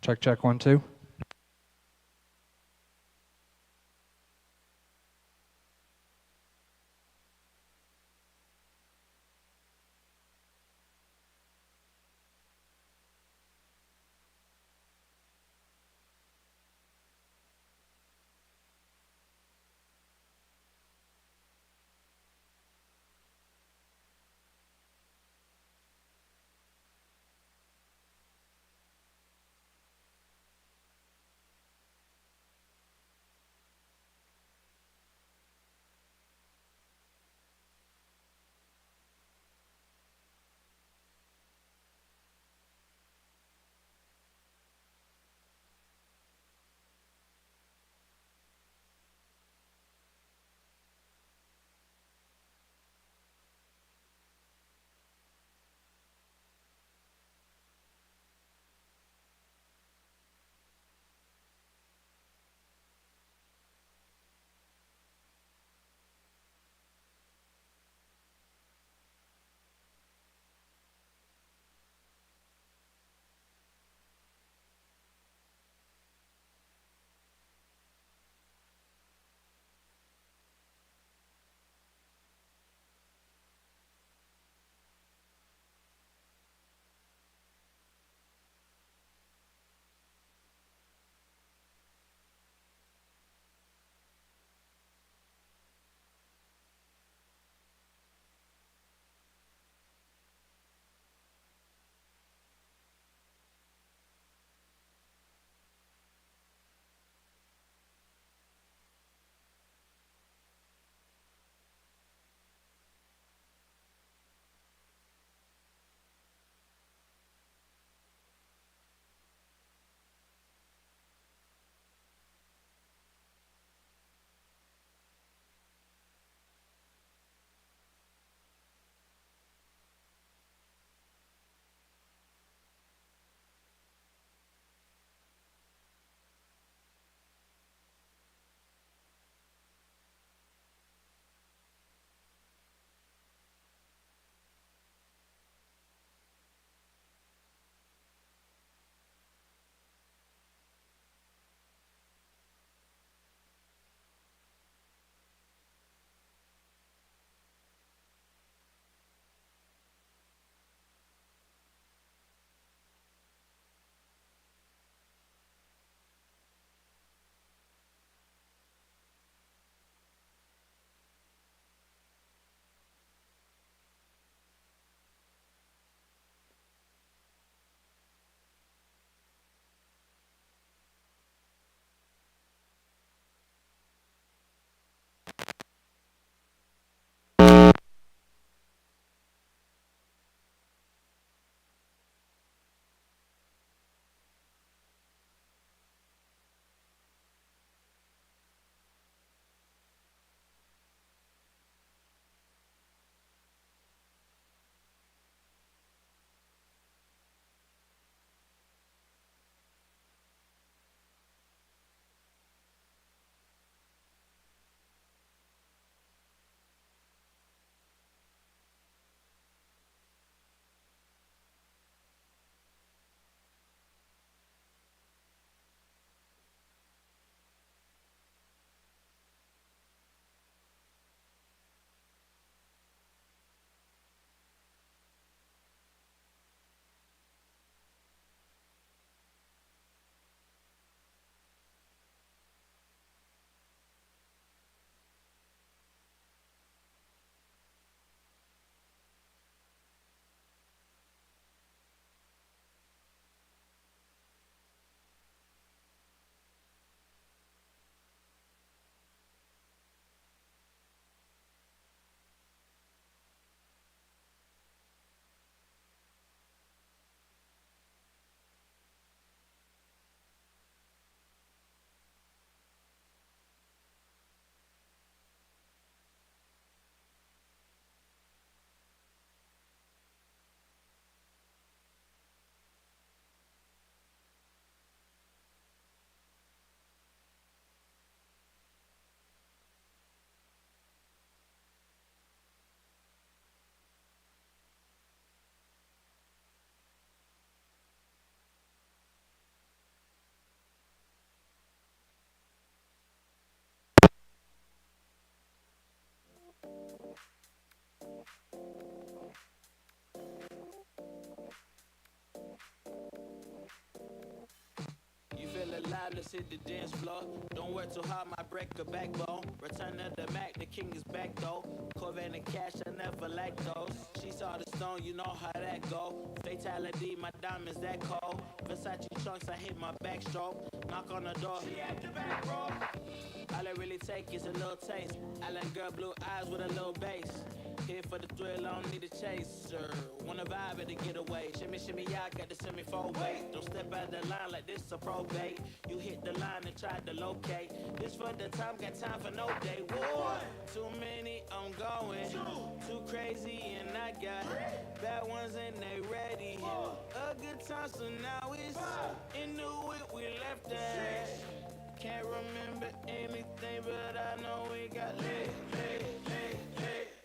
Check, check, 1, 2. high, let's hit the dance floor. Don't work too hard, my break a backbone. Return of the Mac, the king is back though. Corvette and cash, I never lack those. She saw the stone, you know how that go. Fatality, my diamonds that cold. Versace trunks, I hit my backstroke. Knock on the door, she at the back, bro. All I really take is a little taste. Island girl, blue eyes with a little bass. Here for the thrill, I don't need a chaser. Wanna vibe at the getaway. Shimmy, shimmy, yeah, got the semi-four weight. Don't step out the line like this a probate. You hit the line and try to locate. This for the time, got time for no day. One, too many, I'm going. Too crazy and I got bad ones and they ready. A good time, so now it's in the whip, we left that. Can't remember anything, but I know we got lit.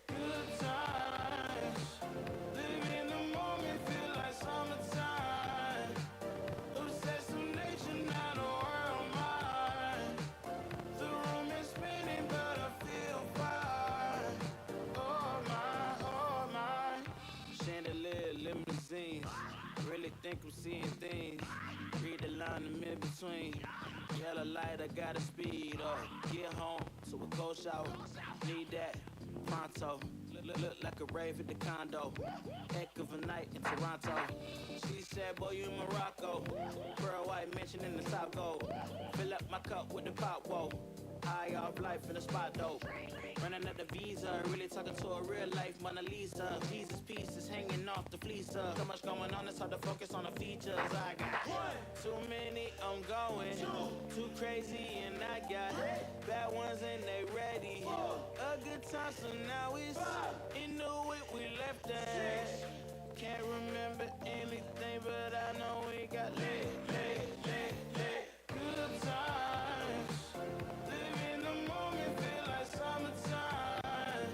Good times, live in the moment, feel like summertime. Obsessed with nature, not a world mine. The room is spinning, but I feel fine. Oh my. Chandelier, limousines. Really think I'm seeing things. Read the line in between. Yellow light, I gotta speed up. Get home, so a cold shower. Need that pronto. Look like a rave at the condo. Heck of a night in Toronto. She said, boy, you in Morocco. Pearl white mention in the top gold. Fill up my cup with the pop, whoa. High off life in the spot, though. Running up the visa, really talking to a real life Mona Lisa. Jesus pieces hanging off the fleecer. So much going on, it's hard to focus on the features. I got too many, I'm going. Too crazy and I got bad ones and they ready. A good time, so now it's in the whip, we left that. Can't remember anything, but I know we got lit. Good times. Live in the moment, feel like summertime.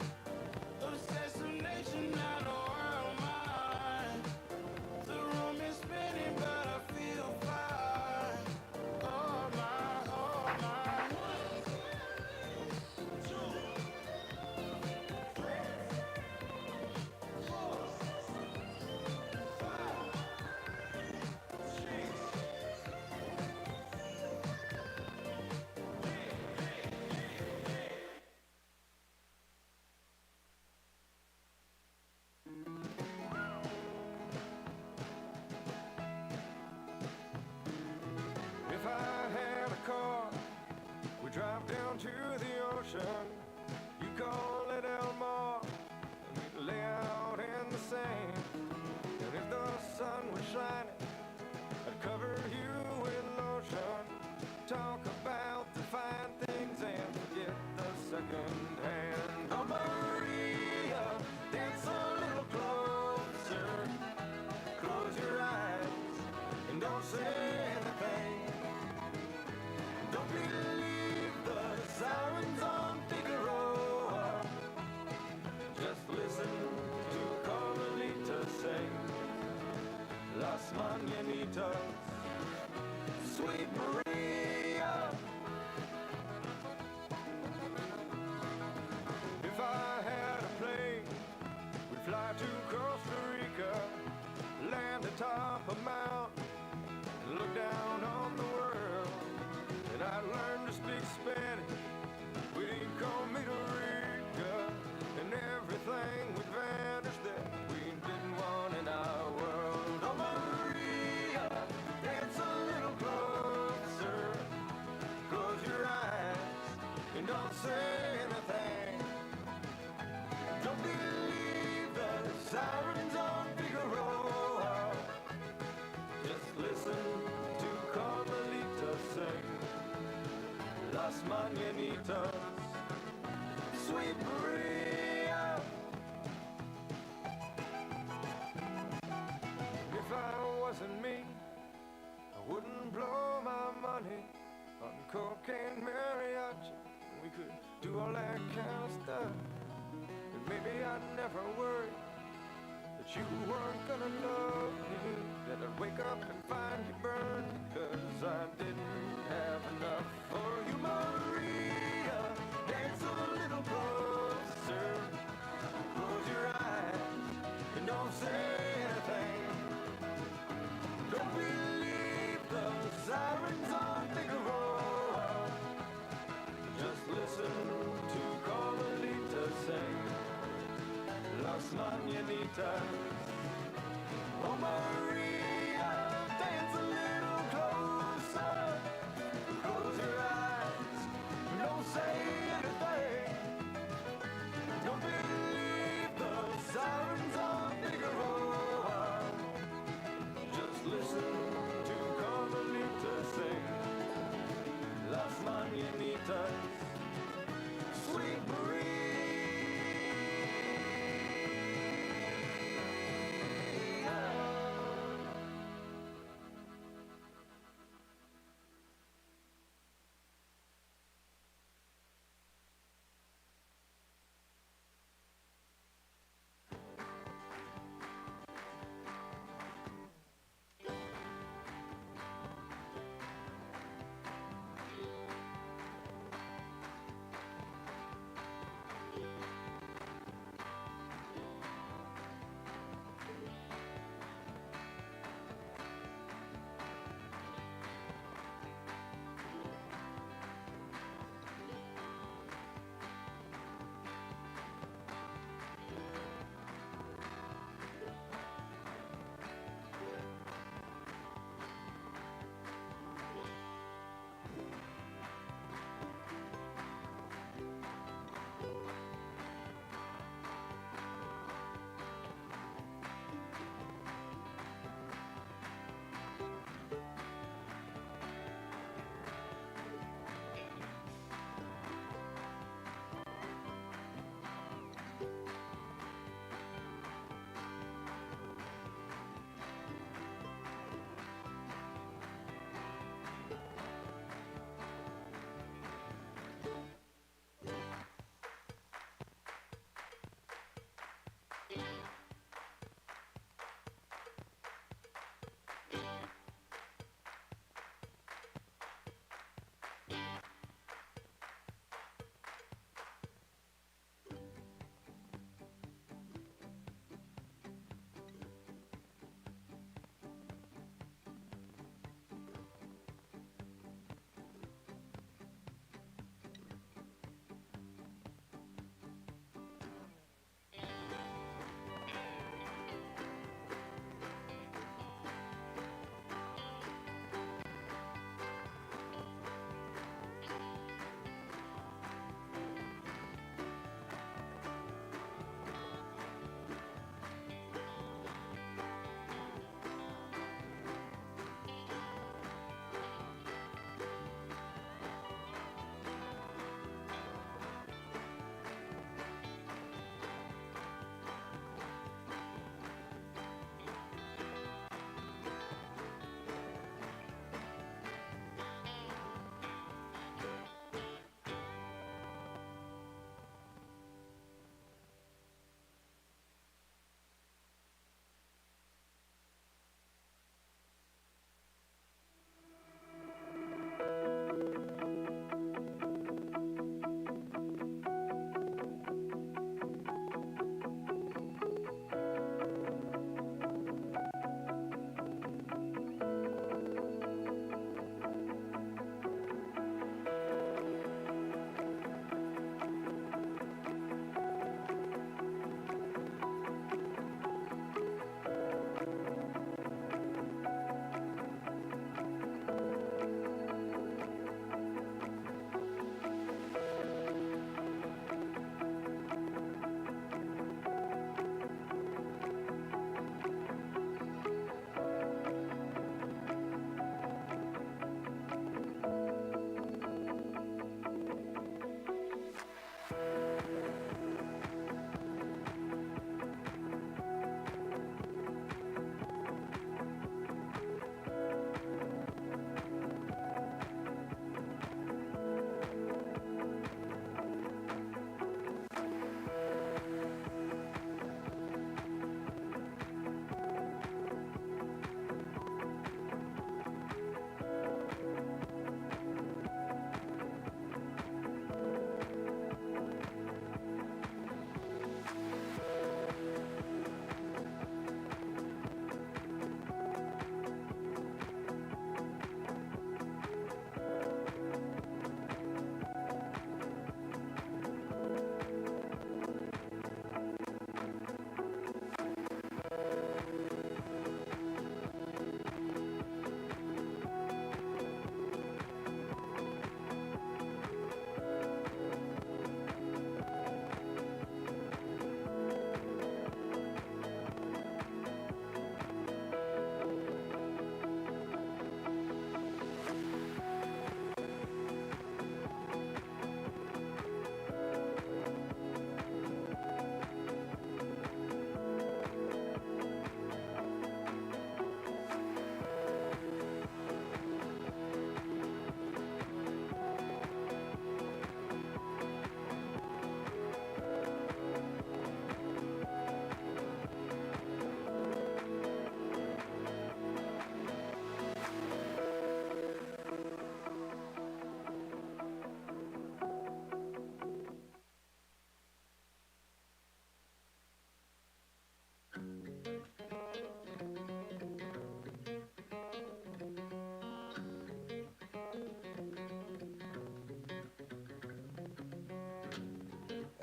Obsessed with nature, not a world mine. The room is spinning, but I feel fine. Oh my, oh my. 1, 2, 3, 4, 5, 6. If I had a car, we'd drive down to the ocean. You call it Elmore, and we'd lay out in the sand. And if the sun was shining, I'd cover you with lotion. Talk about the fine things and forget the second hand. Oh, Maria, dance a little closer. Close your eyes and don't say anything. Don't believe the sirens on Figueroa. Just listen to Carmelita sing Las Mañanitas, Sweet Maria. If I had a plane, we'd fly to Costa Rica, land atop a mountain, and look down on the world. And I learned to speak Spanish with Comida Rica, and everything would vanish that we didn't want in our world. Oh, Maria, dance a little closer. Close your eyes and don't say anything. Don't believe the sirens on Figueroa. Just listen to Carmelita sing Las Mañanitas, Sweet Maria. If I wasn't me, I wouldn't blow my money on cocaine mariachi. We could do all that kind of stuff, and maybe I'd never worry that you weren't gonna love me, that I'd wake up and find you burned because I didn't have enough for you, Maria. Dance a little closer, close your eyes and don't say anything. Don't believe the sirens on Figueroa. mañanitas. Oh, Maria, dance a little closer. Close your eyes, don't say anything. Don't believe the sirens of Figaro. Just listen to Carmelita sing. Las mañanitas, sweet Maria.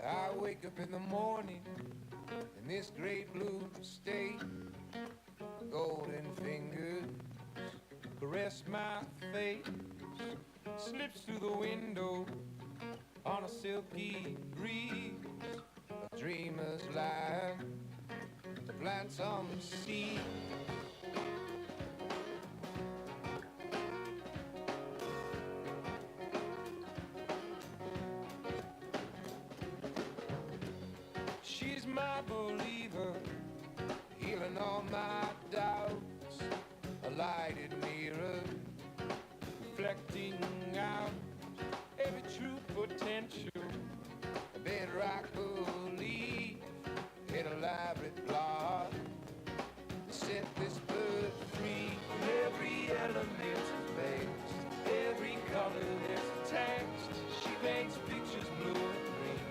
I wake up in the morning in this great blue state. Golden fingers caress my face. Slips through the window on a silky breeze. A dreamer's life to plant some seed. She's my believer, healing all my doubts. A lighted mirror, reflecting out every true potential. A bedrock belief in elaborate plot to set this bird free. Every element is based, every color there's a text. She paints pictures blue and green,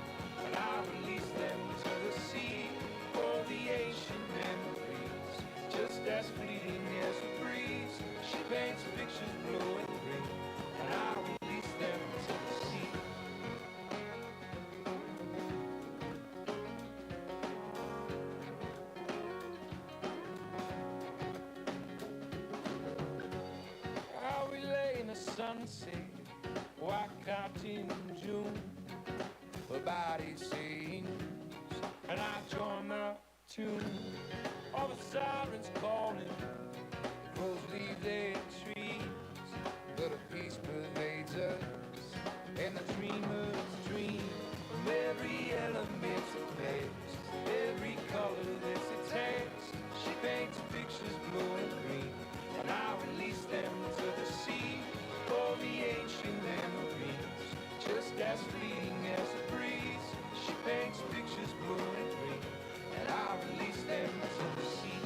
and I release them to the sea for the ancient memories, just as fleeting as a breeze. She paints pictures blue and green, and I release them to the sea. How we lay in the sunset, white out in June. Her body sings, and I join the tune. All the sirens calling, the crows leave their trees, but a peace pervades us, and the dreamers dream. From every element of face, every color that's a text. She paints pictures blue and green, and I release them to the sea for the ancient memories, just as fleeting as a breeze. She paints pictures blue and green, and I release them to the sea.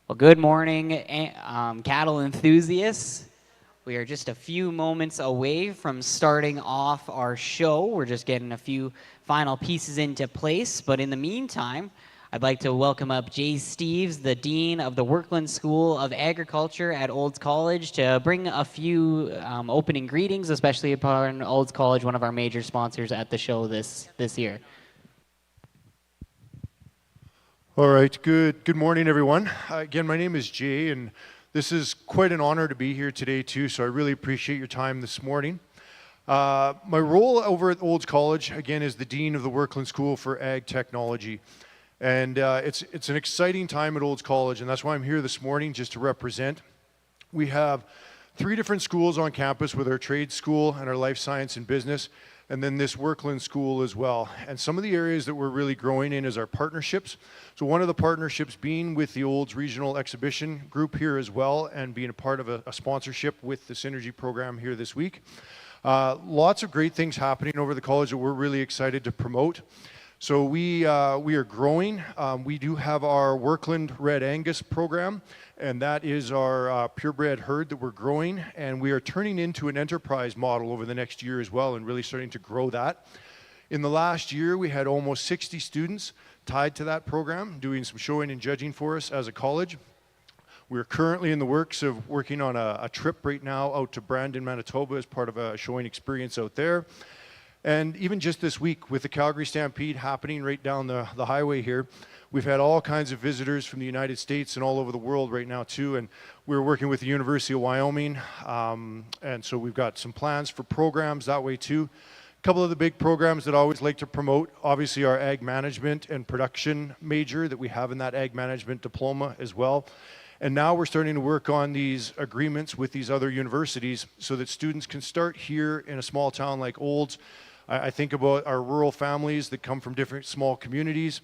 Well, good morning, cattle enthusiasts. We are just a few moments away from starting off our show. We're just getting a few final pieces into place. But in the meantime, I'd like to welcome up Jay Steves, the Dean of the Workland School of Agriculture at Olds College, to bring a few opening greetings, especially upon Olds College, one of our major sponsors at the show this year. All right, good morning, everyone. Again, my name is Jay, and this is quite an honor to be here today, too, so I really appreciate your time this morning. My role over at Olds College, again, is the Dean of the Workland School for Ag Technology. And it's an exciting time at Olds College, and that's why I'm here this morning, just to represent. We have 3 different schools on campus with our trade school and our life science and business, and then this Workland School as well. And some of the areas that we're really growing in is our partnerships. So one of the partnerships being with the Olds Regional Exhibition Group here as well, and being a part of a sponsorship with the Synergy program here this week. Lots of great things happening over the college that we're really excited to promote. So we are growing. We do have our Workland Red Angus program, and that is our purebred herd that we're growing, and we are turning into an enterprise model over the next year as well, and really starting to grow that. In the last year, we had almost 60 students tied to that program, doing some showing and judging for us as a college. We're currently in the works of working on a trip right now out to Brandon, Manitoba as part of a showing experience out there. And even just this week, with the Calgary Stampede happening right down the highway here, we've had all kinds of visitors from the United States and all over the world right now too. And we're working with the University of Wyoming, and so we've got some plans for programs that way too. A couple of the big programs that I always like to promote, obviously our ag management and production major that we have in that ag management diploma as well. And now we're starting to work on these agreements with these other universities so that students can start here in a small town like Olds. I think about our rural families that come from different small communities,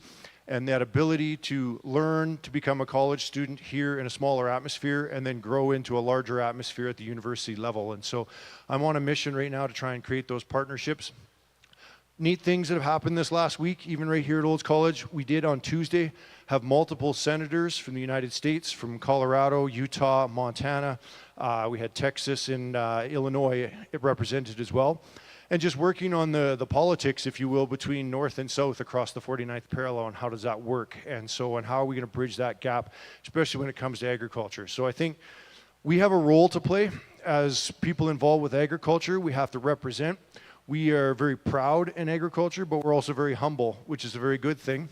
and that ability to learn to become a college student here in a smaller atmosphere and then grow into a larger atmosphere at the university level. And so I'm on a mission right now to try and create those partnerships. Neat things that have happened this last week, even right here at Olds College. We did on Tuesday have multiple senators from the United States, from Colorado, Utah, Montana. We had Texas and Illinois represented as well. And just working on the politics, if you will, between North and South across the 49th parallel, and how does that work? And so, and how are we going to bridge that gap, especially when it comes to agriculture? So I think we have a role to play as people involved with agriculture. We have to represent. We are very proud in agriculture, but we're also very humble, which is a very good thing.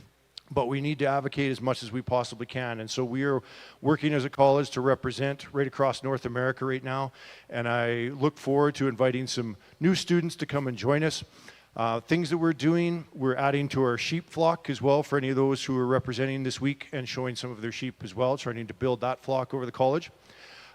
But we need to advocate as much as we possibly can. And so we are working as a college to represent right across North America right now. And I look forward to inviting some new students to come and join us. Things that we're doing, we're adding to our sheep flock as well for any of those who are representing this week and showing some of their sheep as well, trying to build that flock over the college.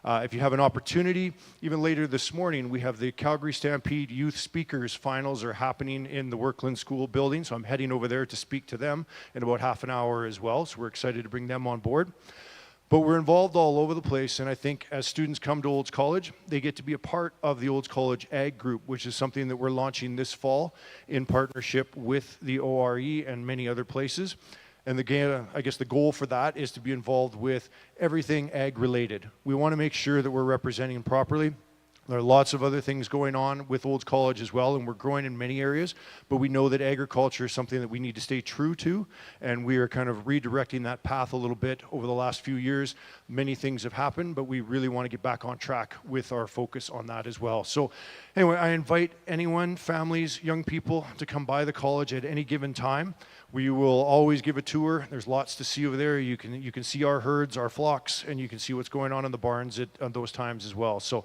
If you have an opportunity, even later this morning, we have the Calgary Stampede Youth Speakers Finals are happening in the Workland School building, so I'm heading over there to speak to them in about half an hour as well, so we're excited to bring them on board. But we're involved all over the place, and I think as students come to Olds College, they get to be a part of the Olds College Ag Group, which is something that we're launching this fall in partnership with the ORE and many other places. And I guess the goal for that is to be involved with everything ag related. We want to make sure that we're representing properly. There are lots of other things going on with Olds College as well, and we're growing in many areas, but we know that agriculture is something that we need to stay true to, and we are kind of redirecting that path a little bit over the last few years. Many things have happened, but we really want to get back on track with our focus on that as well. So anyway, I invite anyone, families, young people, to come by the college at any given time. We will always give a tour. There's lots to see over there. You can see our herds, our flocks, and you can see what's going on in the barns at those times as well. So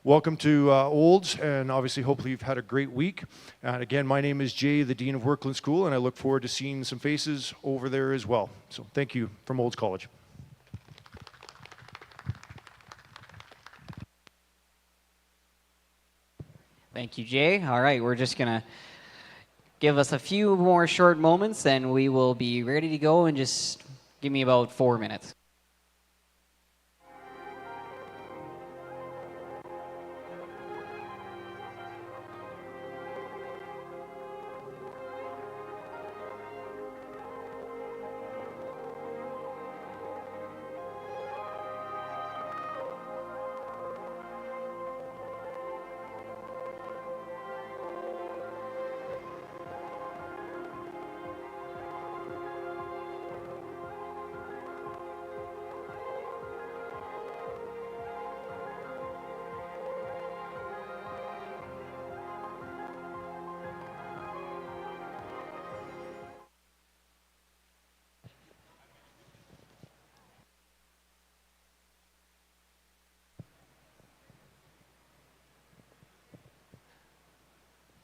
welcome to Olds, and obviously hopefully you've had a great week. And again, my name is Jay, the Dean of Workland School, and I look forward to seeing some faces over there as well. So thank you from Olds College. Thank you, Jay. All right, we're just going to give us a few more short moments, and we will be ready to go in just give me about 4 minutes.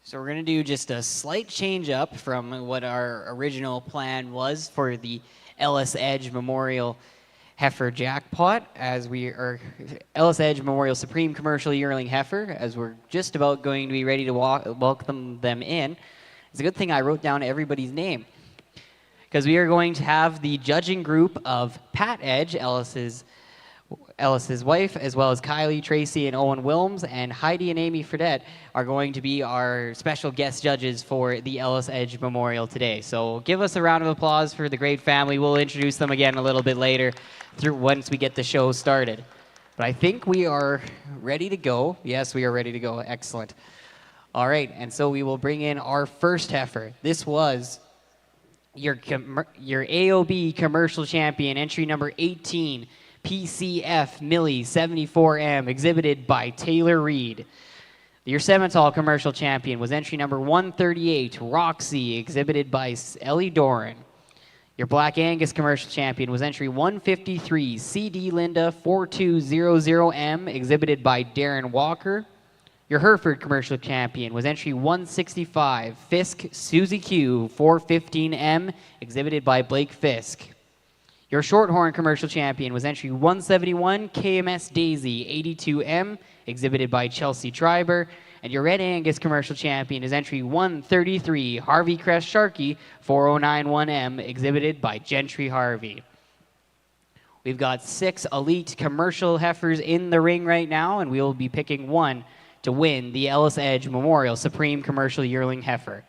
So we're going to do just a slight change up from what our original plan was for the Ellis Edge Memorial Heifer Jackpot, as we are Ellis Edge Memorial Supreme Commercial Yearling Heifer, as we're just about going to be ready to welcome them in. It's a good thing I wrote down everybody's name, because we are going to have the judging group of Pat Edge, Ellis's wife, as well as Kylie, Tracy, and Owen Wilms, and Heidi and Amy Fredette are going to be our special guest judges for the Ellis Edge Memorial today. So give us a round of applause for the great family. We'll introduce them again a little bit later once we get the show started. But I think we are ready to go. Yes, we are ready to go. Excellent. All right, and so we will bring in our first heifer. This was your AOB commercial champion, entry number 18, PCF Millie 74M, exhibited by Taylor Reed. Your Simmental commercial champion was entry number 138, Roxy, exhibited by Ellie Doran. Your Black Angus commercial champion was entry 153, CD Linda 4200M, exhibited by Darren Walker. Your Hereford commercial champion was entry 165, Fisk Susie Q 415M, exhibited by Blake Fisk. Your Shorthorn commercial champion was entry 171, KMS Daisy 82M, exhibited by Chelsea Triber. And your Red Angus commercial champion is entry 133, Harvey Crest Sharkey 4091M, exhibited by Gentry Harvey. We've got 6 elite commercial heifers in the ring right now, and we will be picking one to win the Ellis Edge Memorial Supreme Commercial Yearling Heifer.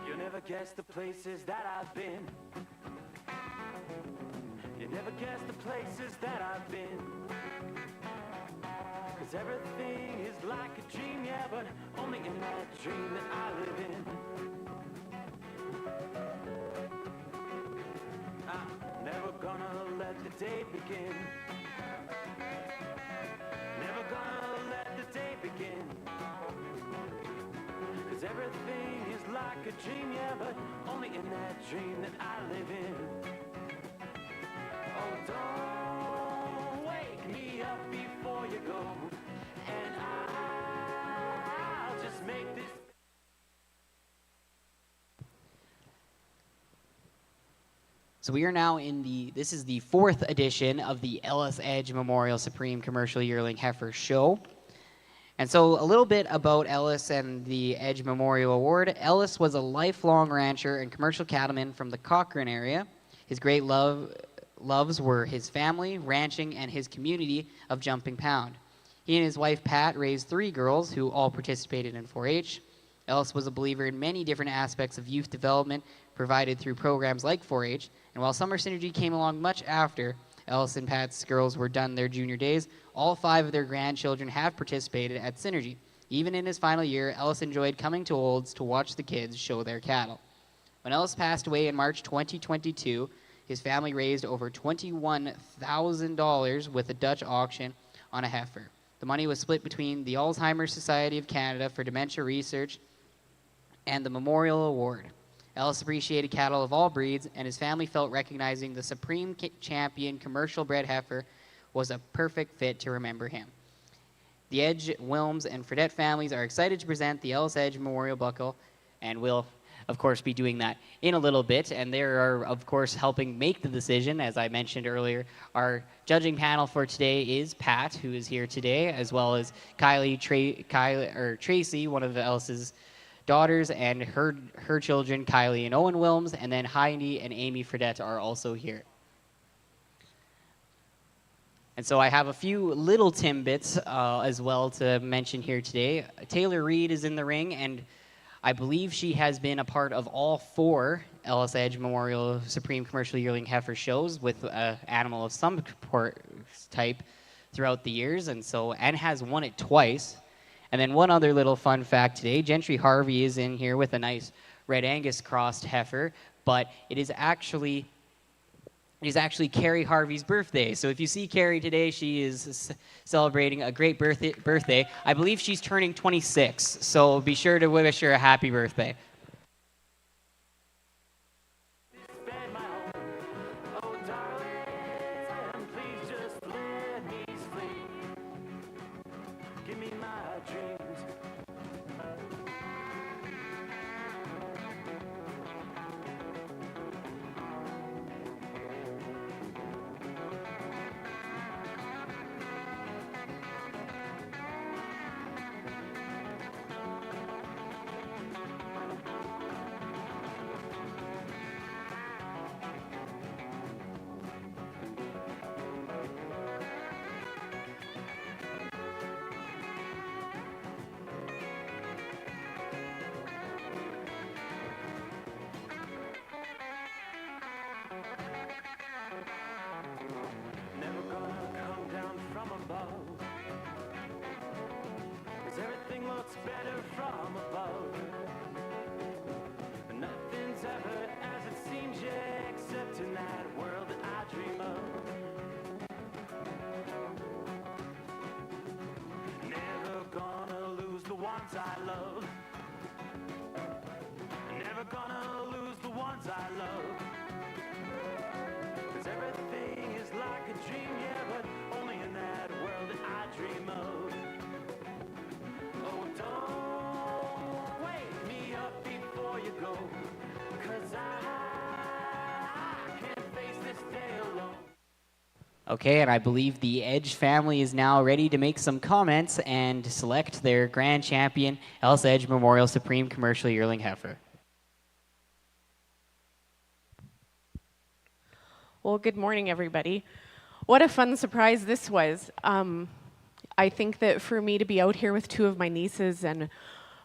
You never guess the places that I've been. You never guess the places that I've been. 'Cause everything is like a dream, yeah, but only in that dream that I live in. I'm never gonna let the day begin. Never gonna let the day begin. 'Cause everything is like a dream, yeah, but only in that dream that I live in. Oh, don't wake me up before you go, and I'll just make this. So we are now this is the 4th edition of the Ellis Edge Memorial Supreme Commercial Yearling Heifer Show. And so a little bit about Ellis and the Edge Memorial Award. Ellis was a lifelong rancher and commercial cattleman from the Cochrane area. His great loves were his family, ranching, and his community of Jumping Pound. He and his wife Pat raised 3 girls who all participated in 4-H. Ellis was a believer in many different aspects of youth development provided through programs like 4-H, and while Summer Synergy came along much after Ellis and Pat's girls were done their junior days, all 5 of their grandchildren have participated at Synergy. Even in his final year, Ellis enjoyed coming to Olds to watch the kids show their cattle. When Ellis passed away in March 2022, his family raised over $21,000 with a Dutch auction on a heifer. The money was split between the Alzheimer's Society of Canada for Dementia Research and the Memorial Award. Ellis appreciated cattle of all breeds, and his family felt recognizing the Supreme Champion commercial bred heifer was a perfect fit to remember him. The Edge, Wilms, and Fredette families are excited to present the Ellis Edge Memorial Buckle, and will, of course, be doing that in a little bit. And they are, of course, helping make the decision. As I mentioned earlier, our judging panel for today is Pat, who is here today, as well as Tracy, one of Ellis's daughters, and her children, Kylie and Owen Wilms, and then Heidi and Amy Fredette are also here. And so I have a few little Timbits as well to mention here today. Taylor Reed is in the ring, and I believe she has been a part of all 4 Ellis Edge Memorial Supreme Commercial Yearling Heifer shows with an animal of some type throughout the years, and has won it twice. And then one other little fun fact today, Gentry Harvey is in here with a nice Red Angus crossed heifer, but it is actually Carrie Harvey's birthday. So if you see Carrie today, she is celebrating a great birthday. I believe she's turning 26, so be sure to wish her a happy birthday. Better from above. Nothing's ever as it seems, yeah, except in that world that I dream of. Never gonna lose the ones I love. Never gonna lose the ones I love. 'Cause everything is like a dream, yeah, but only in that world that I dream of. Oh, don't wake me up before you go, 'cause I can't face this day alone. Okay, and I believe the Edge family is now ready to make some comments and select their grand champion, Ellis Edge Memorial Supreme Commercial Yearling Heifer. Well, good morning, everybody. What a fun surprise this was. I think that for me to be out here with 2 of my nieces and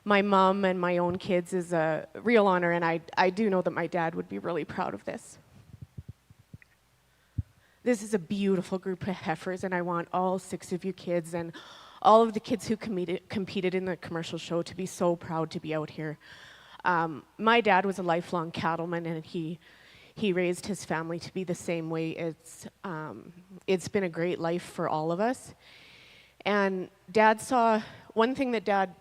my mom and my own kids is a real honor, and I do know that my dad would be really proud of this. This is a beautiful group of heifers, and I want all 6 of you kids and all of the kids who competed in the commercial show to be so proud to be out here. My dad was a lifelong cattleman, and he raised his family to be the same way. It's been a great life for all of us. And one thing that Dad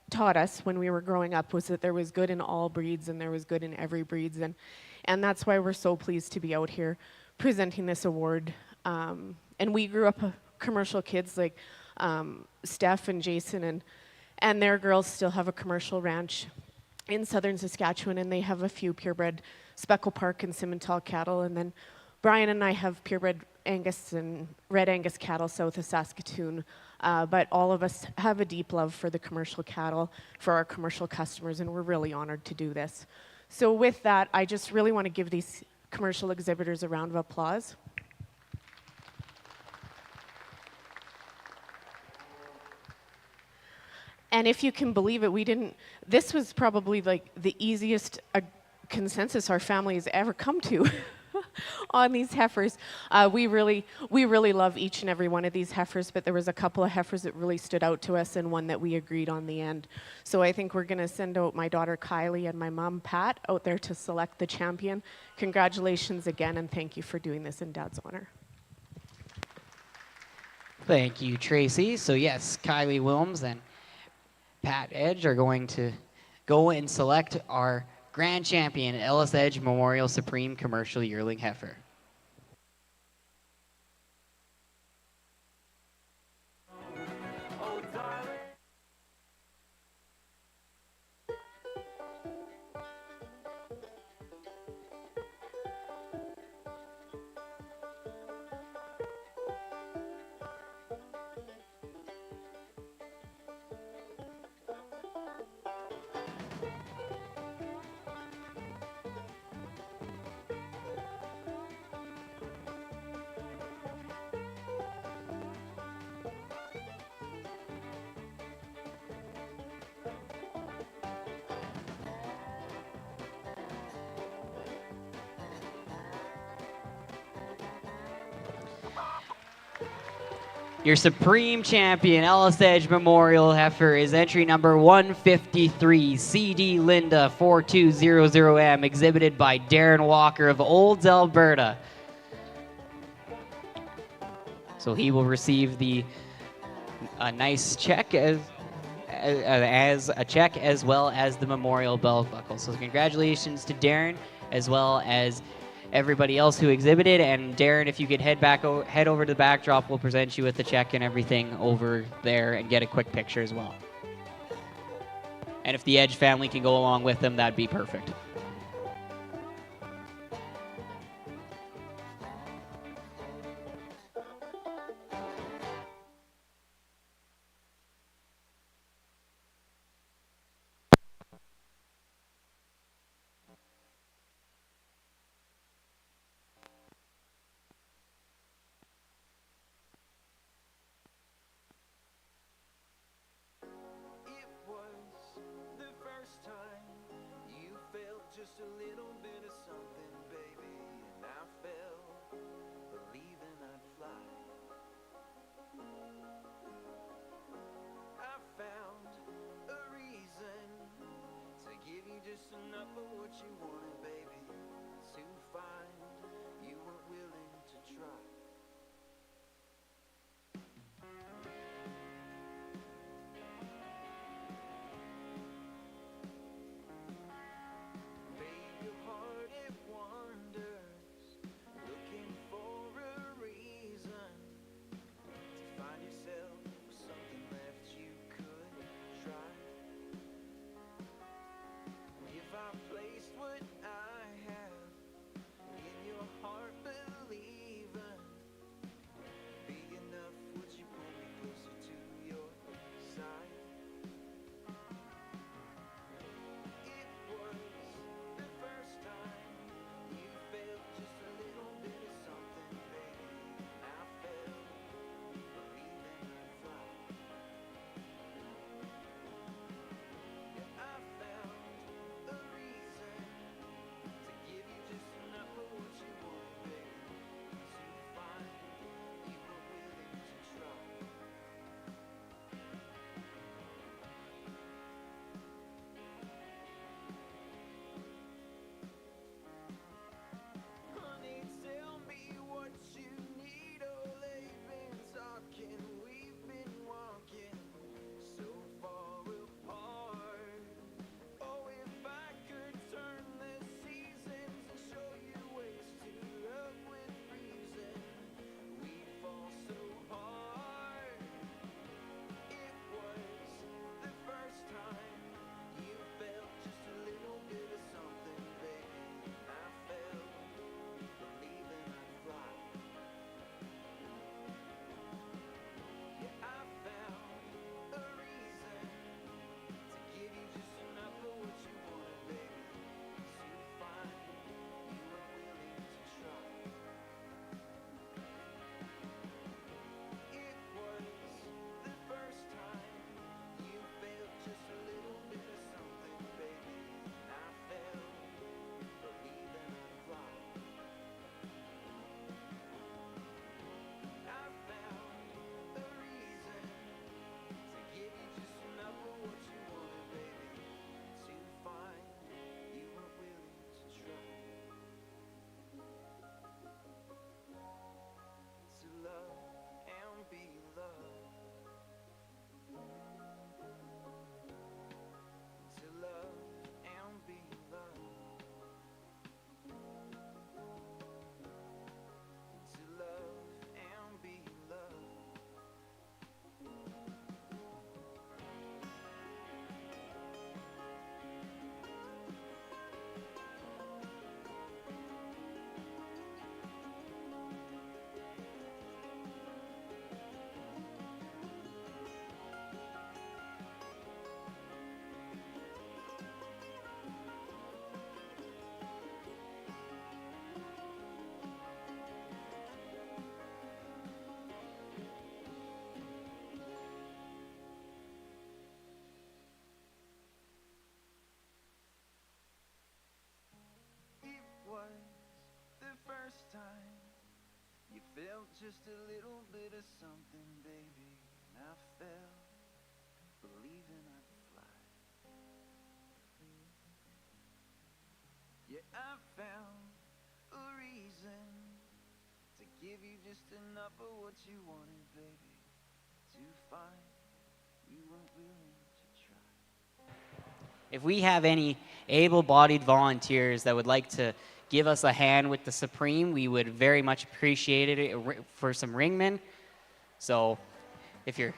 taught us when we were growing up was that there was good in all breeds and there was good in every breeds. And that's why we're so pleased to be out here presenting this award. And we grew up commercial kids like Steph and Jason, and their girls still have a commercial ranch in southern Saskatchewan, and they have a few purebred Speckle Park and Simmental cattle. And then Brian and I have purebred Angus and Red Angus cattle south of Saskatoon. But all of us have a deep love for the commercial cattle, for our commercial customers, and we're really honored to do this. So with that, I just really want to give these commercial exhibitors a round of applause. And if you can believe it, this was probably like the easiest consensus our family has ever come to on these heifers. We really love each and every one of these heifers, but there was a couple of heifers that really stood out to us and one that we agreed on the end. So I think we're gonna send out my daughter Kylie and my mom Pat out there to select the champion. Congratulations again, and thank you for doing this in Dad's honor. Thank you, Tracy. So yes, Kylie Wilms and Pat Edge are going to go and select our grand champion, Ellis Edge Memorial Supreme Commercial Yearling Heifer. Your supreme champion, Ellis Edge Memorial Heifer, is entry number 153, CD Linda 4200M, exhibited by Darren Walker of Olds, Alberta. So he will receive a nice check as a check, as well as the memorial belt buckle. So congratulations to Darren, as well as everybody else who exhibited. And Darren, if you could head over to the backdrop, we'll present you with the check and everything over there and get a quick picture as well. And if the Edge family can go along with them, that'd be perfect. It was the first time you felt just a little bit of something, baby, and I fell, believing I'd fly. I found a reason to give you just enough of what you wanted, baby, to find you weren't willing to try. Made your felt just a little bit of something, baby, and I fell, believing I'd fly. Yeah, I found a reason to give you just enough of what you wanted, baby, to find you weren't willing to try. If we have any able-bodied volunteers that would like to give us a hand with the Supreme, we would very much appreciate it for some ringmen. So if you're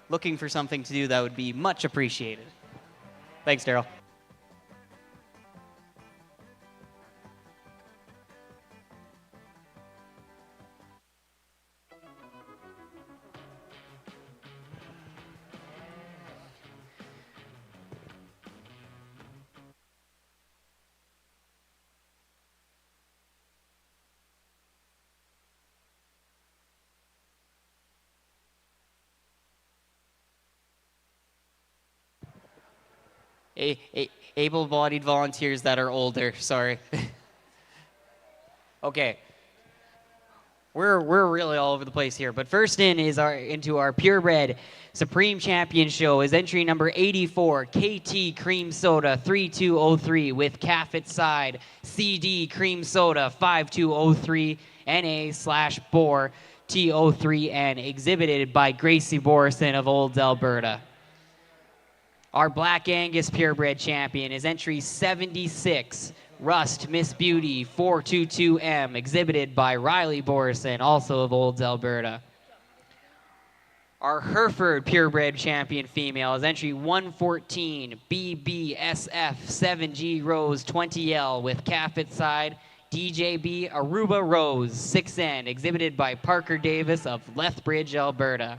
looking for something to do, that would be much appreciated. Thanks, Daryl. Able-bodied volunteers that are older, sorry. Okay. We're really all over the place here, but first into our purebred Supreme Champion Show is entry number 84, KT Cream Soda 3203 with calf at side, CD Cream Soda 5203 NA/Boar T03N, exhibited by Gracie Borison of Olds, Alberta. Our Black Angus purebred champion is entry 76, Rust Miss Beauty 422M, exhibited by Riley Borison, also of Olds, Alberta. Our Hereford purebred champion female is entry 114, BBSF 7G Rose 20L with calf at side, DJB Aruba Rose 6N, exhibited by Parker Davis of Lethbridge, Alberta.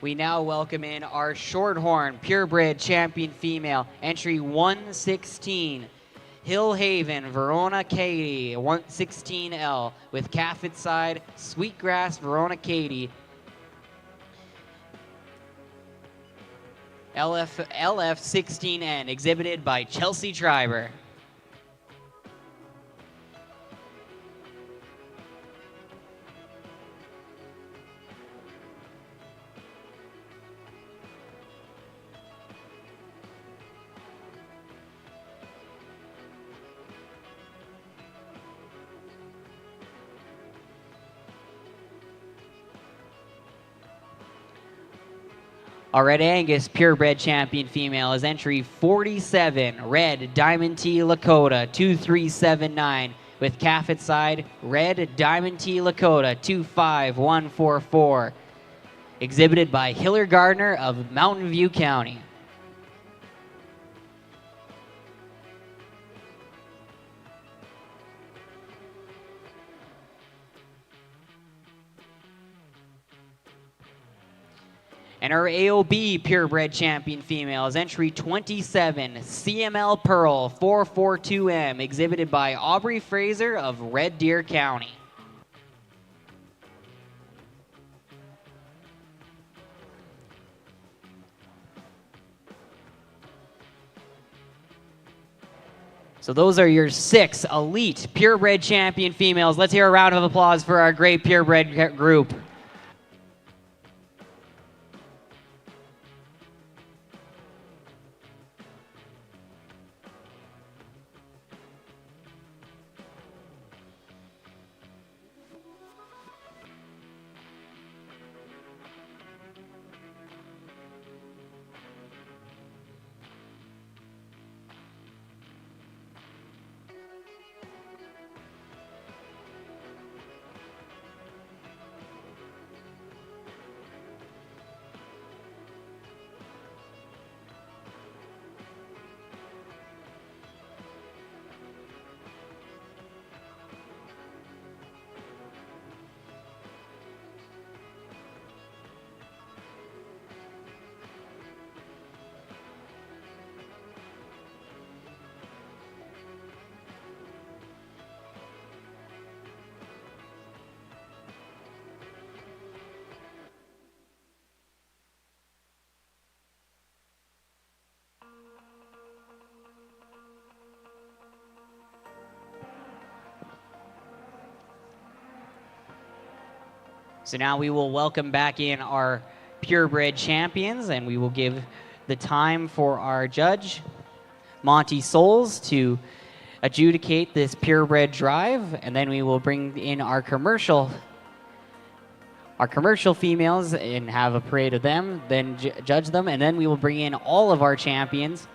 We now welcome in our Shorthorn purebred champion female, entry 116, Hillhaven Verona Katie 116L with calf at side, Sweetgrass Verona Katie LF16N, exhibited by Chelsea Triber. Our Red Angus purebred champion female is entry 47, Red Diamond T Lakota 2379 with calf at side, Red Diamond T Lakota 25144, exhibited by Hiller Gardner of Mountain View County. And our AOB purebred champion female is entry 27, CML Pearl 442M, exhibited by Aubrey Fraser of Red Deer County. So those are your 6 elite purebred champion females. Let's hear a round of applause for our great purebred group. So now we will welcome back in our purebred champions, and we will give the time for our judge, Monty Souls, to adjudicate this purebred drive, and then we will bring in our commercial females and have a parade of them, then judge them, and then we will bring in all of our champions.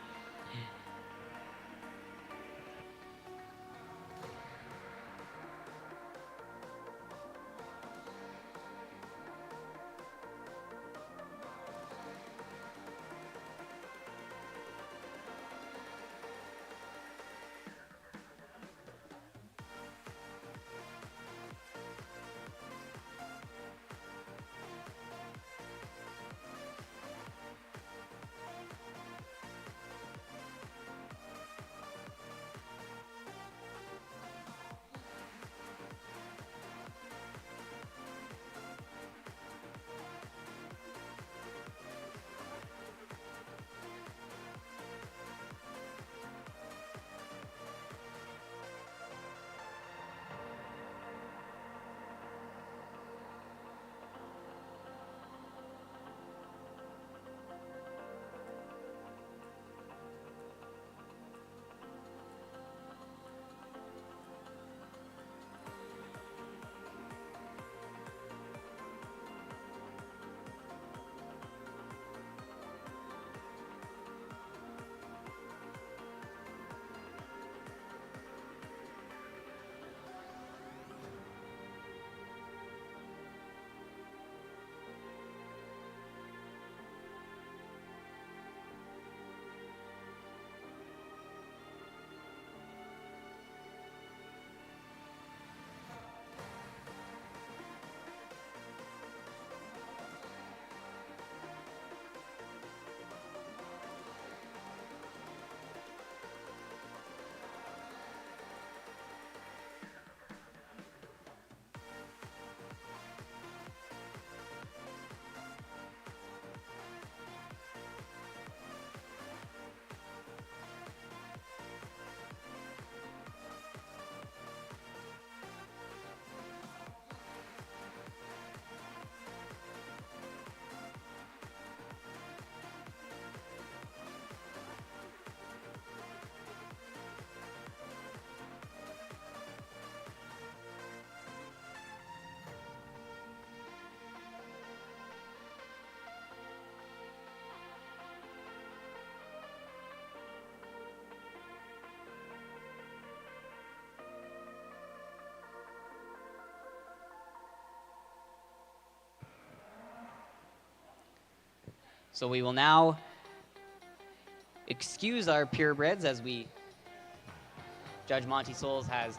So we will now excuse our purebreds as Judge Monty Souls has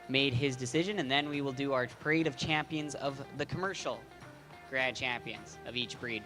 made his decision, and then we will do our parade of champions of the commercial grand champions of each breed.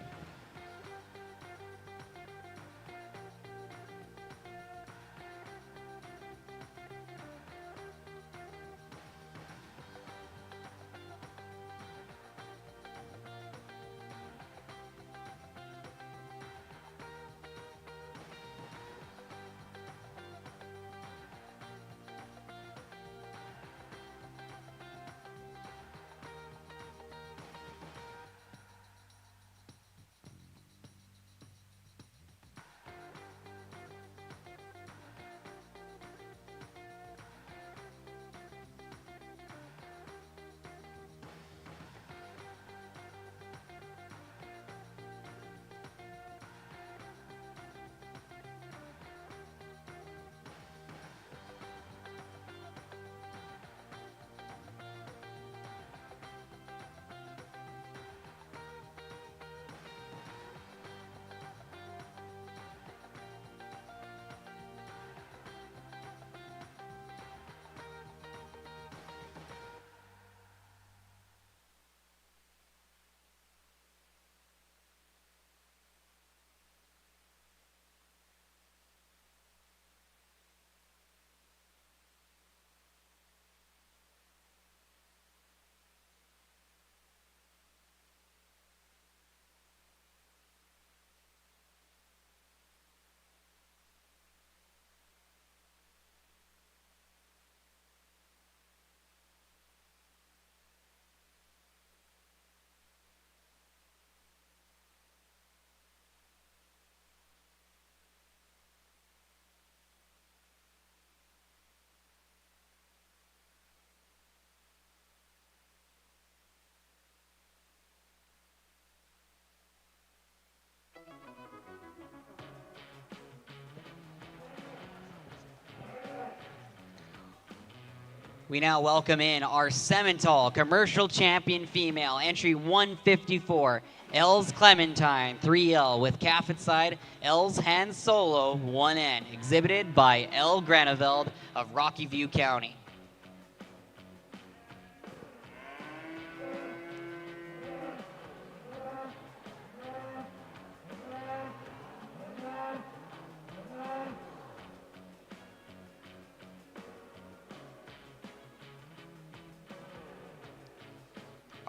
We now welcome in our Simmental Commercial Champion Female, entry 154, Els Clementine, 3L, with calf at side, Els Han Solo, 1N, exhibited by El Graneveld of Rocky View County.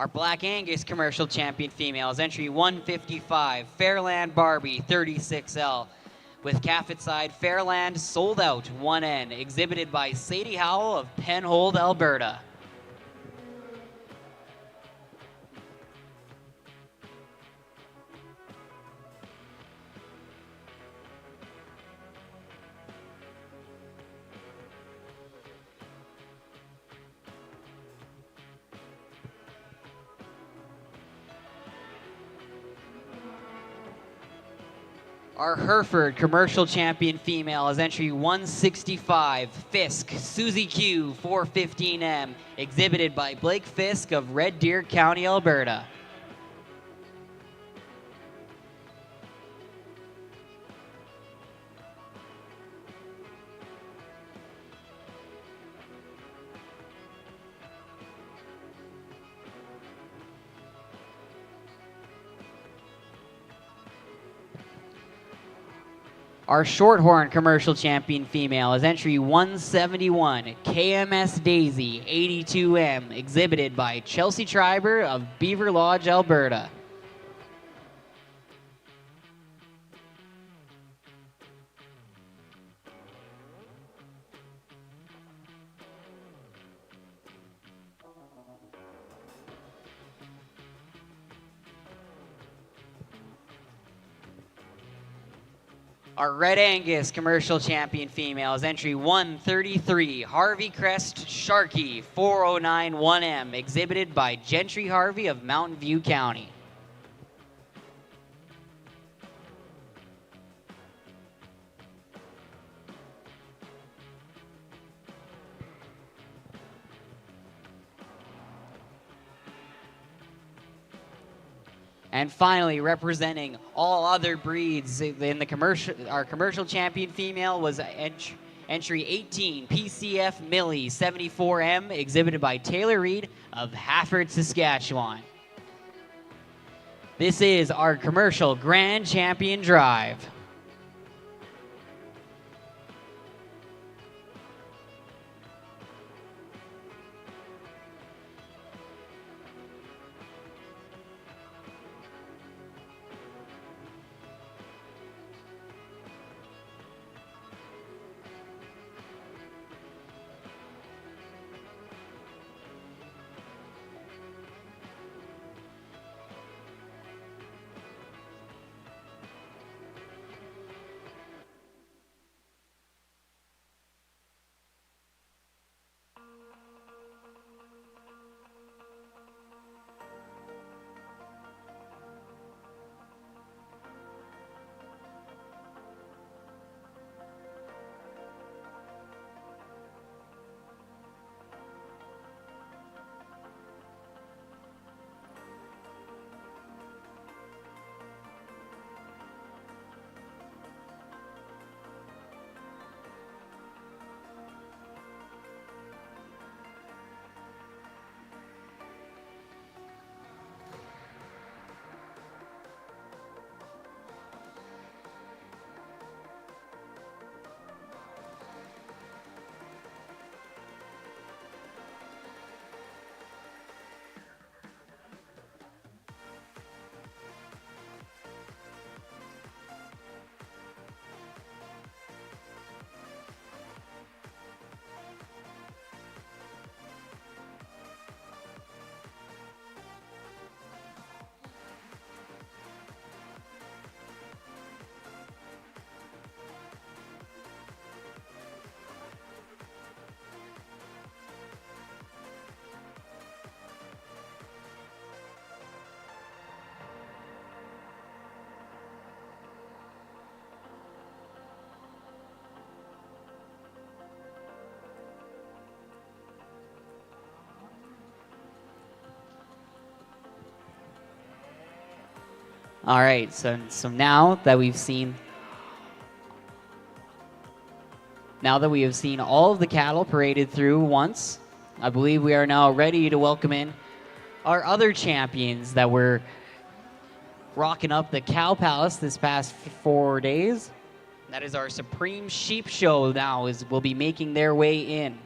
Our Black Angus Commercial Champion Females, entry 155, Fairland Barbie, 36L. With calf at side, Fairland Sold Out, 1N, exhibited by Sadie Howell of Penhold, Alberta. Our Hereford Commercial Champion Female is entry 165, Fisk, Susie Q, 415M, exhibited by Blake Fisk of Red Deer County, Alberta. Our Shorthorn Commercial Champion Female is entry 171, KMS Daisy, 82M, exhibited by Chelsea Triber of Beaver Lodge, Alberta. Our Red Angus Commercial Champion Female is entry 133, Harvey Crest Sharkey, 4091M, exhibited by Gentry Harvey of Mountain View County. And finally, representing all other breeds in the our commercial champion female was entry 18, PCF Millie, 74M, exhibited by Taylor Reed of Hafford, Saskatchewan. This is our commercial Grand Champion Drive. All right, so now that we have seen all of the cattle paraded through once, I believe we are now ready to welcome in our other champions that were rocking up the Cow Palace this past 4 days. That is our Supreme Sheep Show now will be making their way in.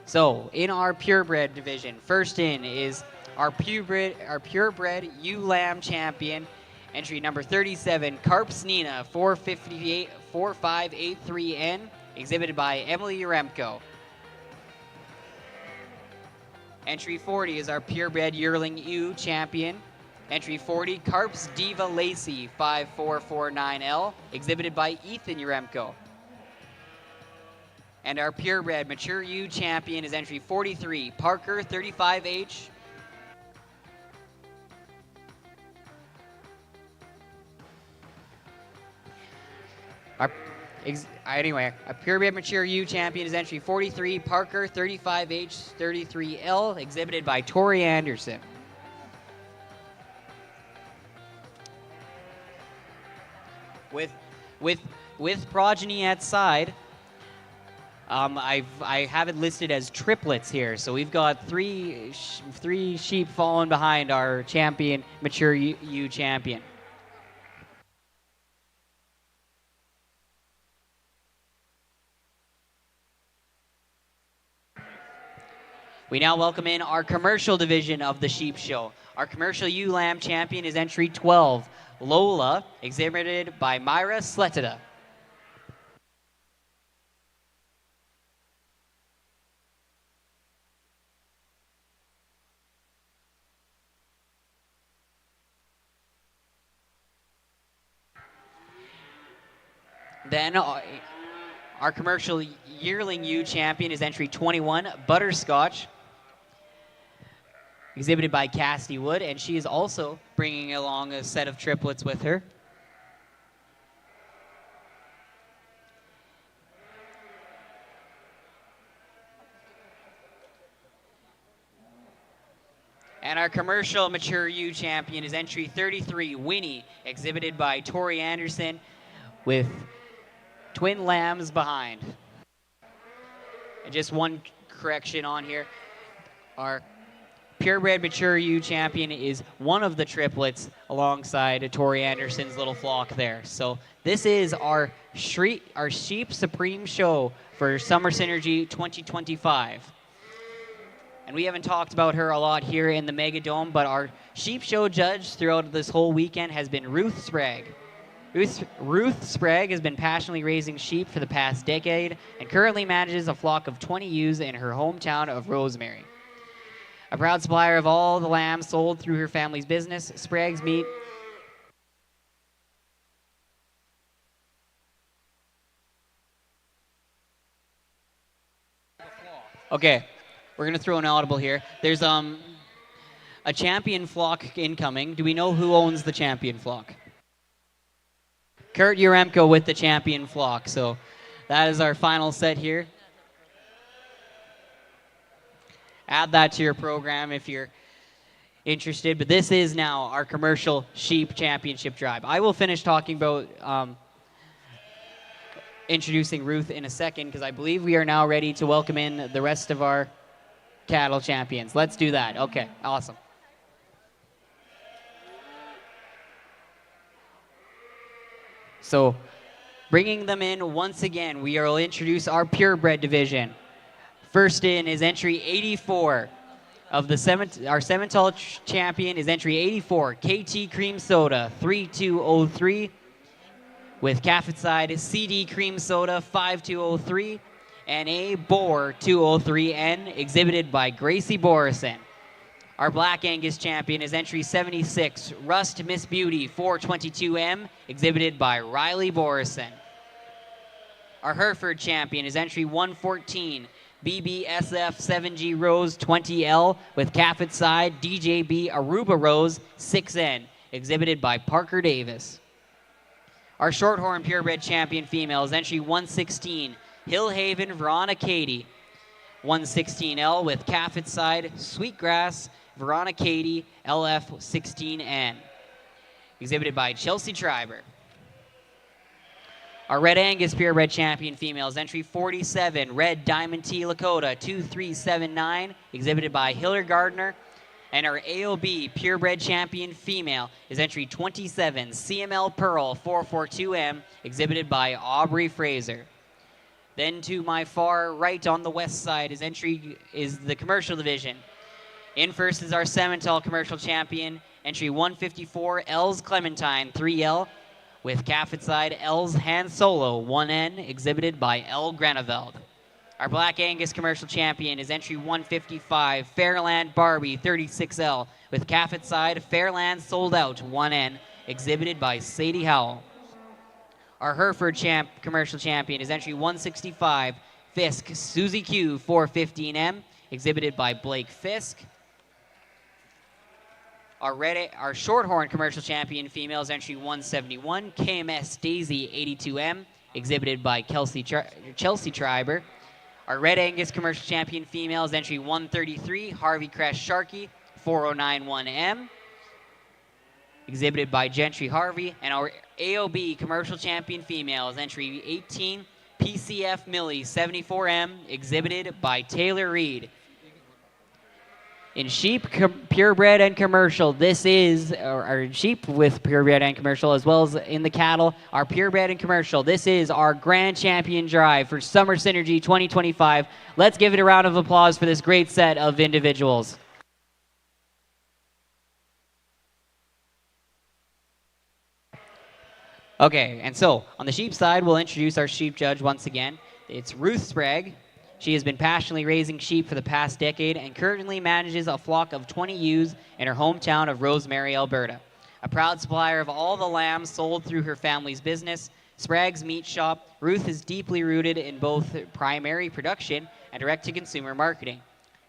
So in our purebred division, first in is our purebred ewe lamb champion, entry number 37, Carps Nina 4583N, exhibited by Emily Uremko. Entry 40 is our purebred yearling ewe champion, entry 40, Carps Diva Lacey 5449L, exhibited by Ethan Uremko. And our purebred mature ewe champion is entry 43, Parker 35H. Anyway, a purebred mature ewe champion is entry 43, Parker 35H 33L, exhibited by Tori Anderson. With progeny at side, I have it listed as triplets here, so we've got three sheep following behind our champion, mature ewe champion. We now welcome in our commercial division of the sheep show. Our commercial ewe lamb champion is entry 12, Lola, exhibited by Myra Sletida. Then our commercial yearling ewe champion is entry 21, Butterscotch, exhibited by Cassidy Wood, and she is also bringing along a set of triplets with her. And our commercial mature ewe champion is entry 33, Winnie, exhibited by Tori Anderson, with twin lambs behind. And just one correction on here. Our purebred mature ewe champion is one of the triplets alongside Tori Anderson's little flock there. So this is our Sheep Supreme Show for Summer Synergy 2025. And we haven't talked about her a lot here in the Mega Dome, but our Sheep Show judge throughout this whole weekend has been Ruth Sprague. Ruth Sprague has been passionately raising sheep for the past decade and currently manages a flock of 20 ewes in her hometown of Rosemary. A proud supplier of all the lambs sold through her family's business, Sprague's meat Okay, we're gonna throw an audible here. There's a champion flock incoming. Do we know who owns the champion flock? Kurt Uremko with the champion flock. So that is our final set here. Add that to your program if you're interested. But this is now our commercial sheep championship drive. I will finish talking about introducing Ruth in a second because I believe we are now ready to welcome in the rest of our cattle champions. Let's do that. Okay, awesome. So bringing them in once again, we will introduce our purebred division. First in is entry 84 of the our Simmental champion is entry 84, KT Cream Soda 3203 with calf side CD Cream Soda 5203 and a Boar 203N exhibited by Gracie Borison. Our Black Angus champion is entry 76, Rust Miss Beauty 422M, exhibited by Riley Borison. Our Hereford champion is entry 114, BBSF 7G Rose 20L with calf side DJB Aruba Rose 6N, exhibited by Parker Davis. Our Shorthorn purebred champion female is entry 116, Hillhaven Verona Katie 116L with calf side Sweetgrass Verona Katie LF16N, exhibited by Chelsea Triber. Our Red Angus purebred champion female is entry 47, Red Diamond T Lakota 2379, exhibited by Hiller Gardner. And our AOB purebred champion female is entry 27, CML Pearl 442M, exhibited by Aubrey Fraser. Then to my far right on the west side is the commercial division. In first is our Simmental commercial champion, entry 154, Els Clementine 3L, with calf side Els Han Solo 1N, exhibited by L Graneveld. Our Black Angus commercial champion is entry 155, Fairland Barbie 36L, with calf side Fairland Sold Out 1N, exhibited by Sadie Howell. Our Hereford commercial champion is entry 165, Fisk Susie Q 415M, exhibited by Blake Fisk. Our Shorthorn commercial champion female is entry 171, KMS Daisy 82M, exhibited by Chelsea Triber. Our Red Angus commercial champion female is entry 133, Harvey Crest Sharkey 4091M, exhibited by Gentry Harvey. And our AOB commercial champion female is entry 18, PCF Millie 74M, exhibited by Taylor Reed. In sheep, purebred, and commercial, this is our sheep with purebred and commercial, as well as in the cattle, our purebred and commercial. This is our Grand Champion Drive for Summer Synergy 2025. Let's give it a round of applause for this great set of individuals. Okay, and so on the sheep side, we'll introduce our sheep judge once again. It's Ruth Sprague. She has been passionately raising sheep for the past decade and currently manages a flock of 20 ewes in her hometown of Rosemary, Alberta. A proud supplier of all the lambs sold through her family's business, Sprague's Meat Shop, Ruth is deeply rooted in both primary production and direct-to-consumer marketing.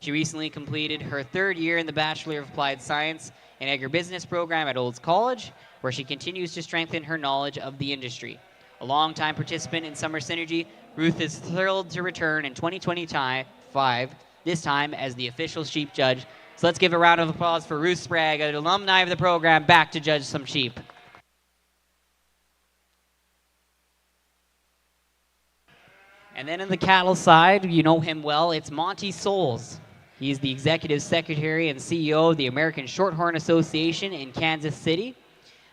She recently completed her third year in the Bachelor of Applied Science and Agribusiness program at Olds College, where she continues to strengthen her knowledge of the industry. A longtime participant in Summer Synergy, Ruth is thrilled to return in 2025, this time as the official sheep judge. So let's give a round of applause for Ruth Sprague, an alumni of the program, back to judge some sheep. And then in the cattle side, you know him well, it's Monty Souls. He's the executive secretary and CEO of the American Shorthorn Association in Kansas City.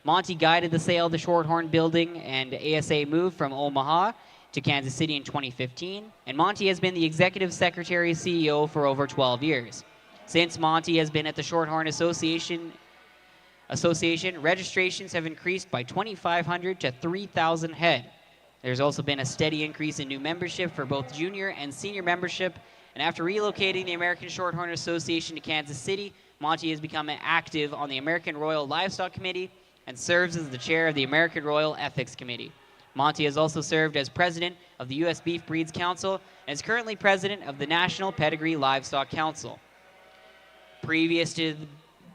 Monty guided the sale of the Shorthorn building and ASA move from Omaha to Kansas City in 2015, and Monty has been the executive secretary CEO for over 12 years. Since Monty has been at the Shorthorn Association, registrations have increased by 2,500 to 3,000 head. There's also been a steady increase in new membership for both junior and senior membership, and after relocating the American Shorthorn Association to Kansas City, Monty has become active on the American Royal Livestock Committee and serves as the chair of the American Royal Ethics Committee. Monty has also served as president of the U.S. Beef Breeds Council and is currently president of the National Pedigree Livestock Council. Previous to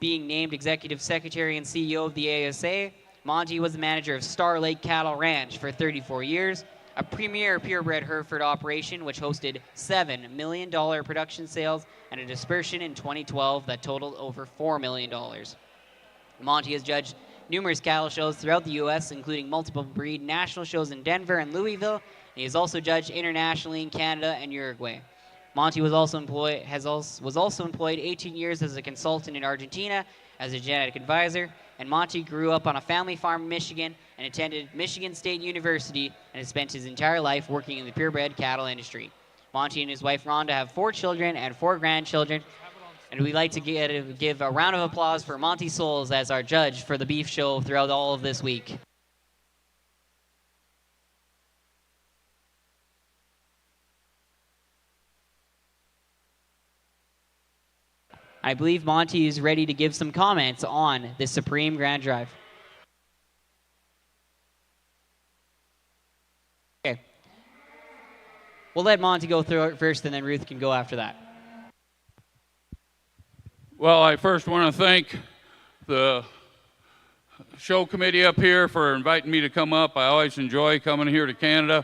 being named Executive Secretary and CEO of the ASA, Monty was the manager of Star Lake Cattle Ranch for 34 years, a premier purebred Hereford operation which hosted $7 million production sales and a dispersion in 2012 that totaled over $4 million. Monty has judged numerous cattle shows throughout the U.S., including multiple breed national shows in Denver and Louisville, and he has also judged internationally in Canada and Uruguay. Monty was also employed 18 years as a consultant in Argentina as a genetic advisor, and Monty grew up on a family farm in Michigan and attended Michigan State University and has spent his entire life working in the purebred cattle industry. Monty and his wife Rhonda have 4 children and 4 grandchildren, and we'd like to give a round of applause for Monty Souls as our judge for the beef show throughout all of this week. I believe Monty is ready to give some comments on the Supreme Grand Drive. Okay. We'll let Monty go through it first, and then Ruth can go after that. Well, I first want to thank the show committee up here for inviting me to come up. I always enjoy coming here to Canada.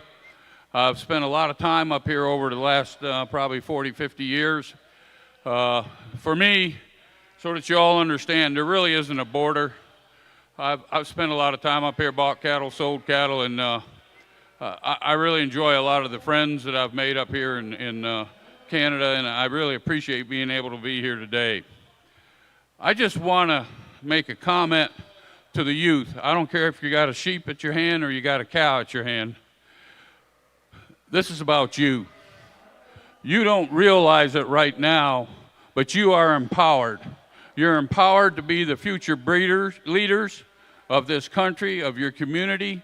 I've spent a lot of time up here over the last probably 40, 50 years. For me, so that you all understand, there really isn't a border. I've spent a lot of time up here, bought cattle, sold cattle, and I really enjoy a lot of the friends that I've made up here in Canada, and I really appreciate being able to be here today. I just want to make a comment to the youth. I don't care if you got a sheep at your hand or you got a cow at your hand. This is about you. You don't realize it right now, but you are empowered. You're empowered to be the future leaders of this country, of your community,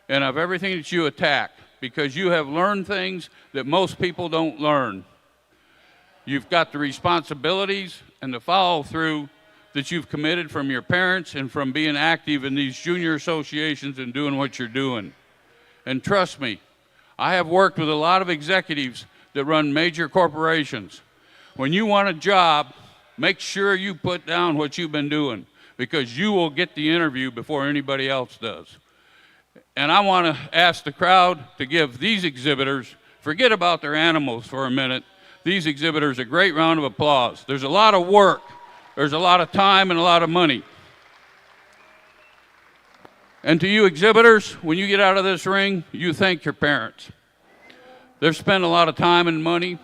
and of everything that you attack, because you have learned things that most people don't learn. You've got the responsibilities and the follow-through that you've committed from your parents and from being active in these junior associations and doing what you're doing. And trust me, I have worked with a lot of executives that run major corporations. When you want a job, make sure you put down what you've been doing, because you will get the interview before anybody else does. And I want to ask the crowd to give these exhibitors, forget about their animals for a minute, these exhibitors a great round of applause. There's a lot of work, there's a lot of time and a lot of money. And to you exhibitors, when you get out of this ring, you thank your parents. They've spent a lot of time and money.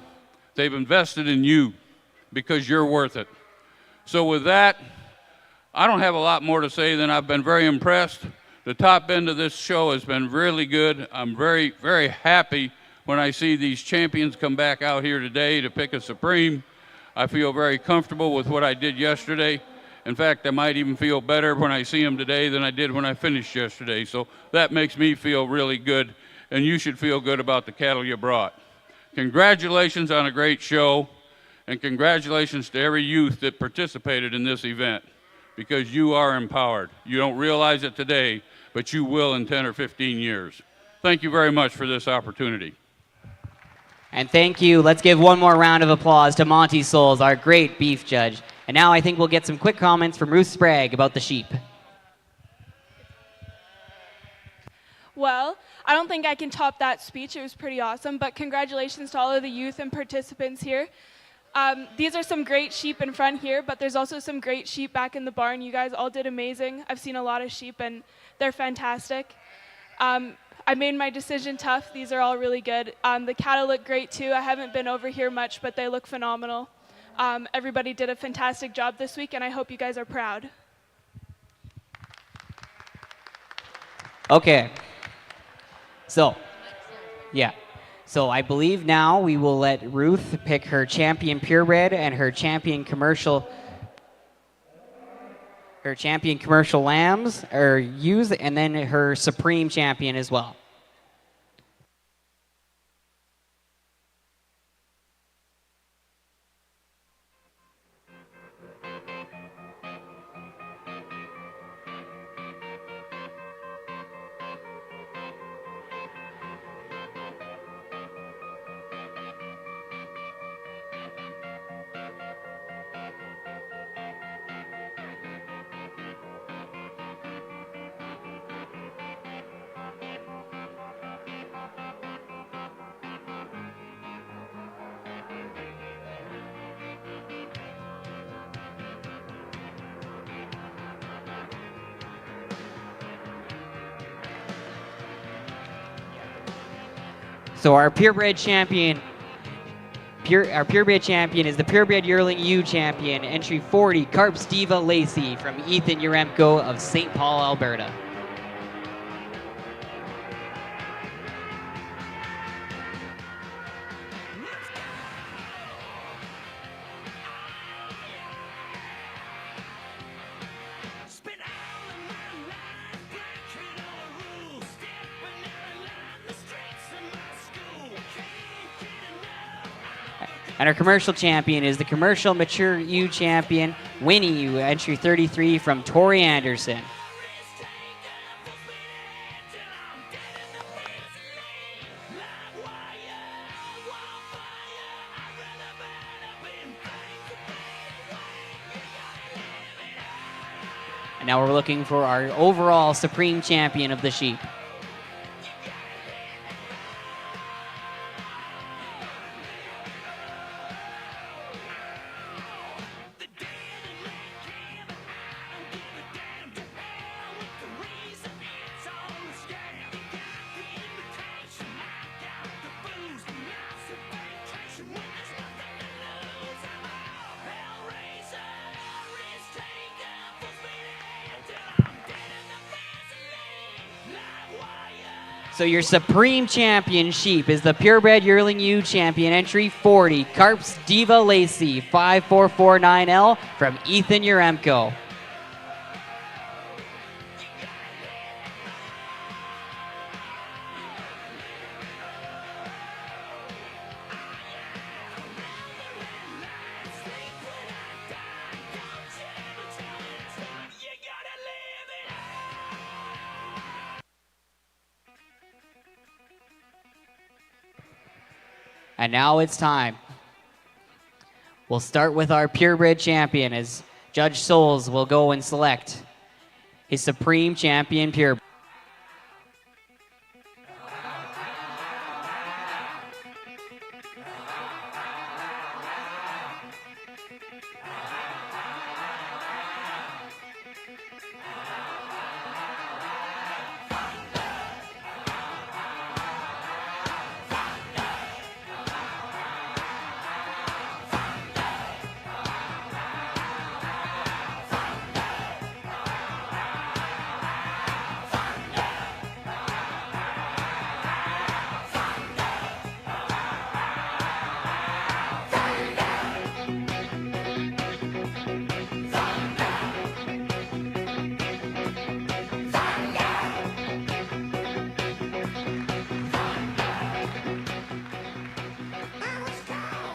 They've invested in you because you're worth it. So with that, I don't have a lot more to say than I've been very impressed. The top end of this show has been really good. I'm very, very happy when I see these champions come back out here today to pick a Supreme. I feel very comfortable with what I did yesterday. In fact, I might even feel better when I see them today than I did when I finished yesterday. So that makes me feel really good. And you should feel good about the cattle you brought. Congratulations on a great show, and congratulations to every youth that participated in this event, because you are empowered. You don't realize it today, but you will in 10 or 15 years. Thank you very much for this opportunity. And thank you. Let's give one more round of applause to Monty Souls, our great beef judge. And now I think we'll get some quick comments from Ruth Sprague about the sheep. Well, I don't think I can top that speech. It was pretty awesome, but congratulations to all of the youth and participants here. These are some great sheep in front here, but there's also some great sheep back in the barn. You guys all did amazing. I've seen a lot of sheep, and they're fantastic. I made my decision tough. These are all really good. The cattle look great, too. I haven't been over here much, but they look phenomenal. Everybody did a fantastic job this week, and I hope you guys are proud. Okay. So I believe now we will let Ruth pick her champion purebred and her champion commercial lambs or ewes, and then her supreme champion as well. So our purebred champion, our purebred champion is the purebred yearling U champion, entry 40, Carps Diva Lacey from Ethan Yaremko of St. Paul, Alberta. And our commercial champion is the commercial mature U champion, Winnie U, entry 33 from Tori Anderson. And now we're looking for our overall supreme champion of the sheep. So your supreme champion sheep is the purebred yearling U champion, entry 40, Carps Diva Lacey, 5449L from Ethan Yaremko. And now it's time. We'll start with our purebred champion as Judge Souls will go and select his supreme champion purebred.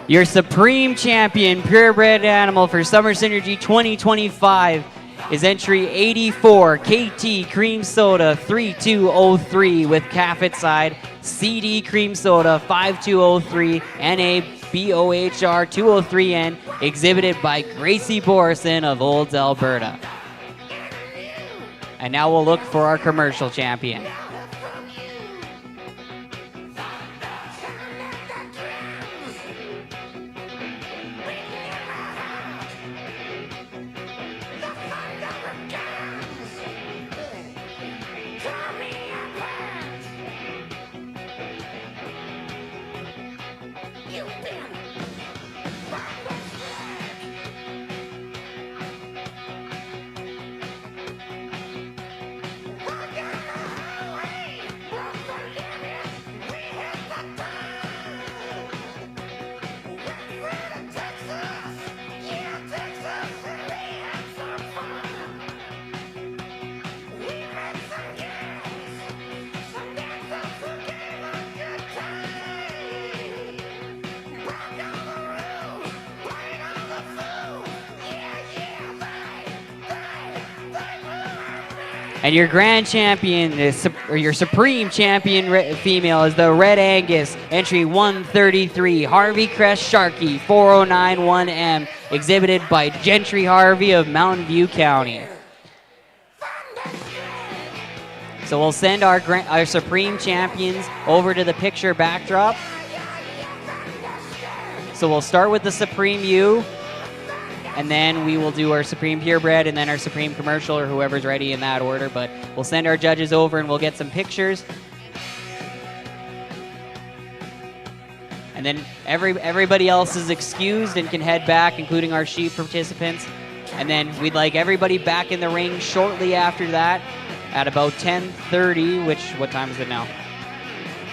Your supreme champion purebred animal for Summer Synergy 2025 is entry 84, KT Cream Soda 3203 with calf at side, CD Cream Soda 5203, NA BOHR 203N, exhibited by Gracie Borison of Olds, Alberta. And now we'll look for our commercial champion. And your grand champion, or your supreme champion female is the Red Angus, entry 133, Harvey Crest Sharkey, 4091M, exhibited by Gentry Harvey of Mountain View County. So we'll send our supreme champions over to the picture backdrop. So we'll start with the Supreme U, and then we will do our Supreme Purebred and then our Supreme Commercial, or whoever's ready in that order. But we'll send our judges over and we'll get some pictures. And then everybody else is excused and can head back, including our sheep participants. And then we'd like everybody back in the ring shortly after that at about 10:30, what time is it now?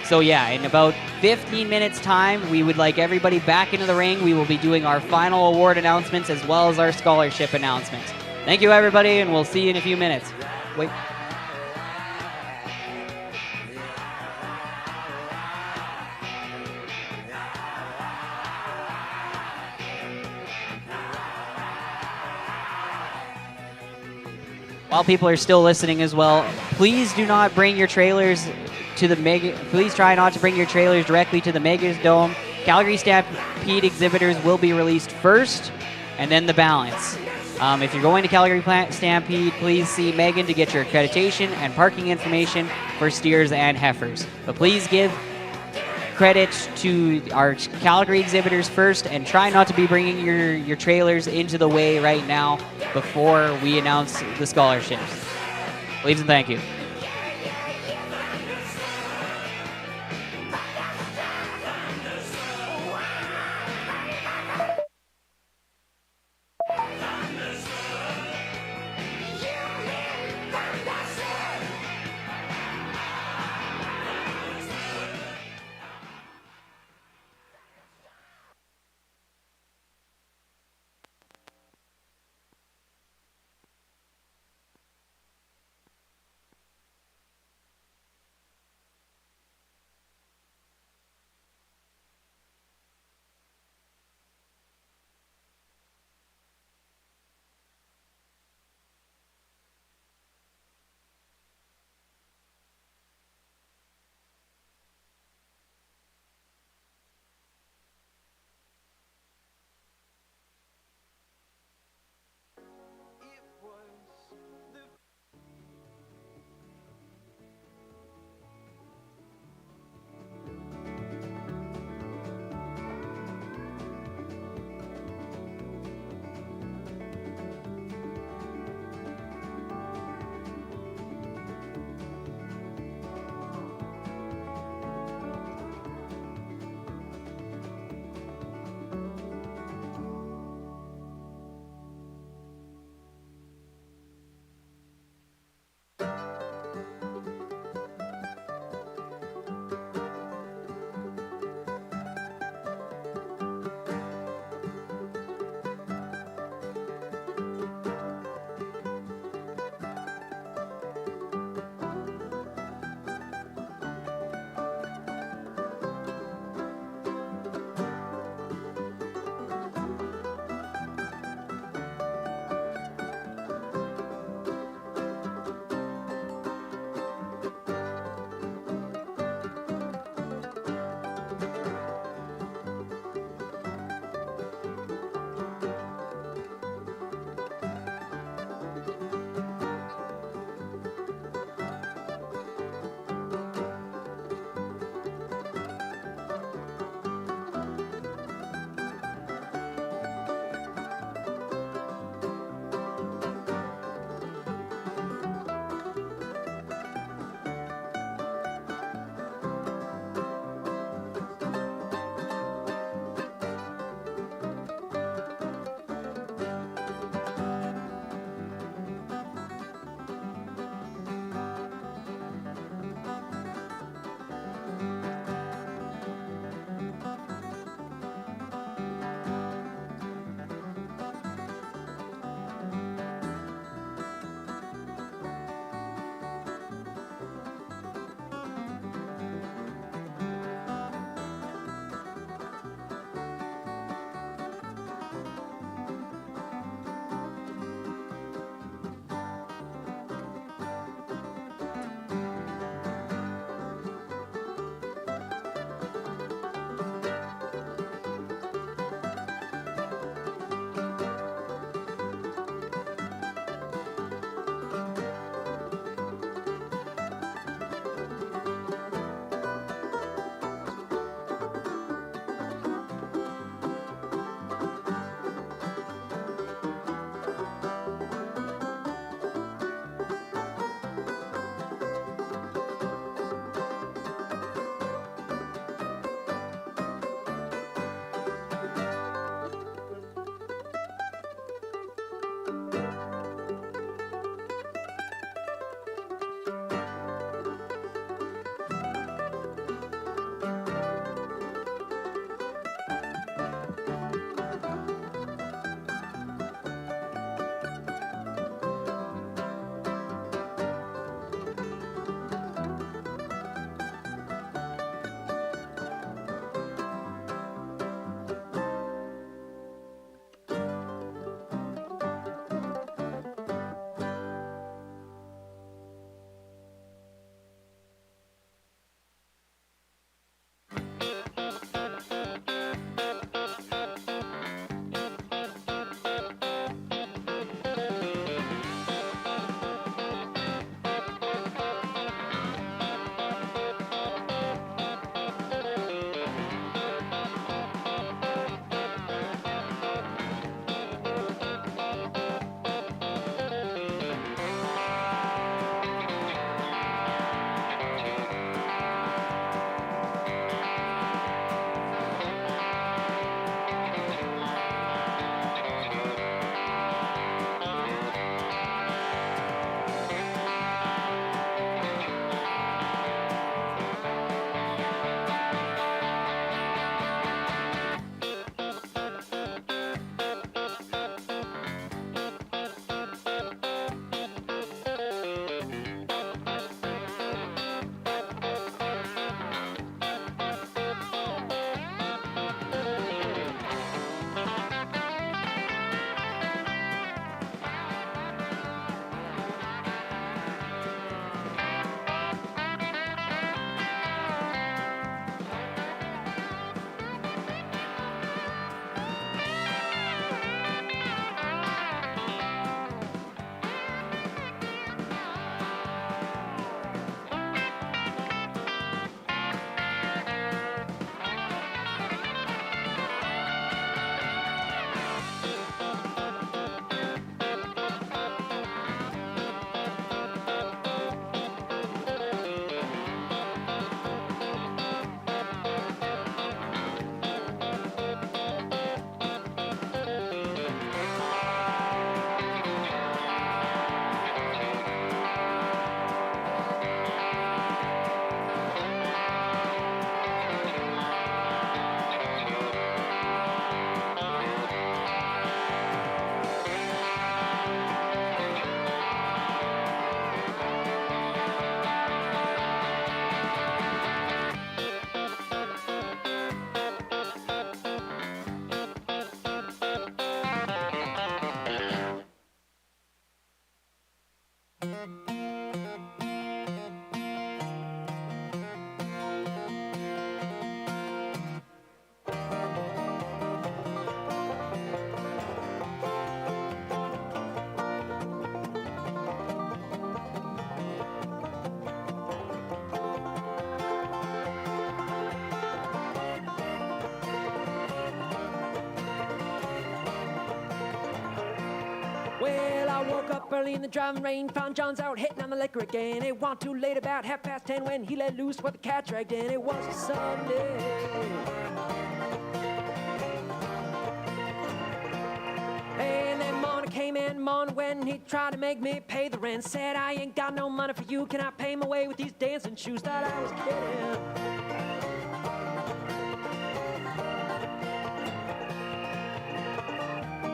So yeah, in about 15 minutes time, we would like everybody back into the ring. We will be doing our final award announcements as well as our scholarship announcements. Thank you, everybody, and we'll see you in a few minutes. Wait. While people are still listening as well, please do not bring your trailers to the mega. Please try not to bring your trailers directly to the Megas Dome. Calgary Stampede exhibitors will be released first, and then the balance. If you're going to Calgary Stampede, please see Megan to get your accreditation and parking information for steers and heifers. But please give credit to our Calgary exhibitors first, and try not to be bringing your trailers into the way right now before we announce the scholarships. Please and thank you. Well, I woke up early in the driving rain, found John's out hitting on the liquor again. It wasn't too late, about 10:30 when he let loose what the cat dragged in. It was a Sunday. And then morning came in, morning when he tried to make me pay the rent. Said, I ain't got no money for you, can I pay my way with these dancing shoes? Thought I was kidding.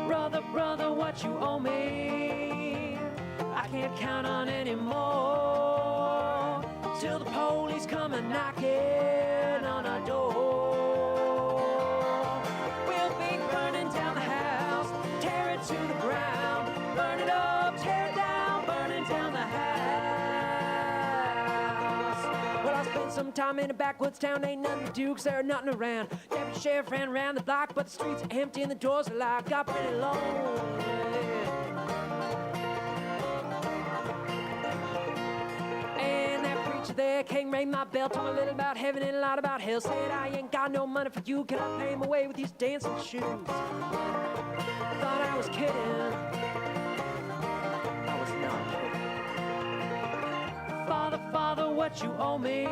Brother, brother, what you owe me, I can't count on anymore, till the police come and knocking on our door. We'll be burning down the house, tear it to the ground, burn it up, tear it down, burning down the house. Well, I spent some time in a backwoods town, ain't nothing to do 'cause there ain't nothing around. Deputy sheriff ran around the block, but the streets are empty and the doors are locked. Got pretty lonely. And that preacher there came, rang my bell, told me a little about heaven and a lot about hell. Said, I ain't got no money for you, can I pay my way with these dancing shoes? Thought I was kidding. I was not kidding. Father, Father, what you owe me,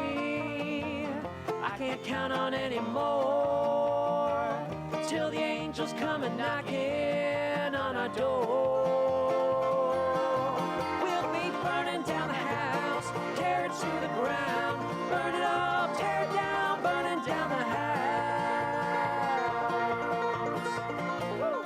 I can't count on anymore, till the angels come and knocking on our door. We'll be burning down the house, tear it to the ground, burn it up, tear it down, burning down the house. Woo.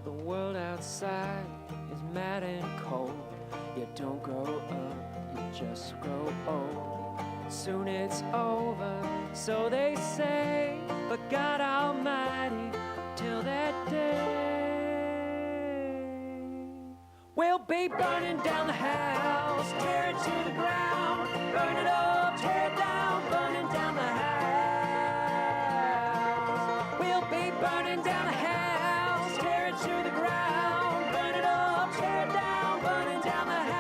The world outside is mad and cold. You don't grow up, you just grow old. Soon it's over, so they say, but God Almighty, till that day, we'll be burning down the house, tear it to the ground, burn it up, tear it down, burning down the house. We'll be burning down the house, tear it to the ground, burn it up, tear it down, burning down the house.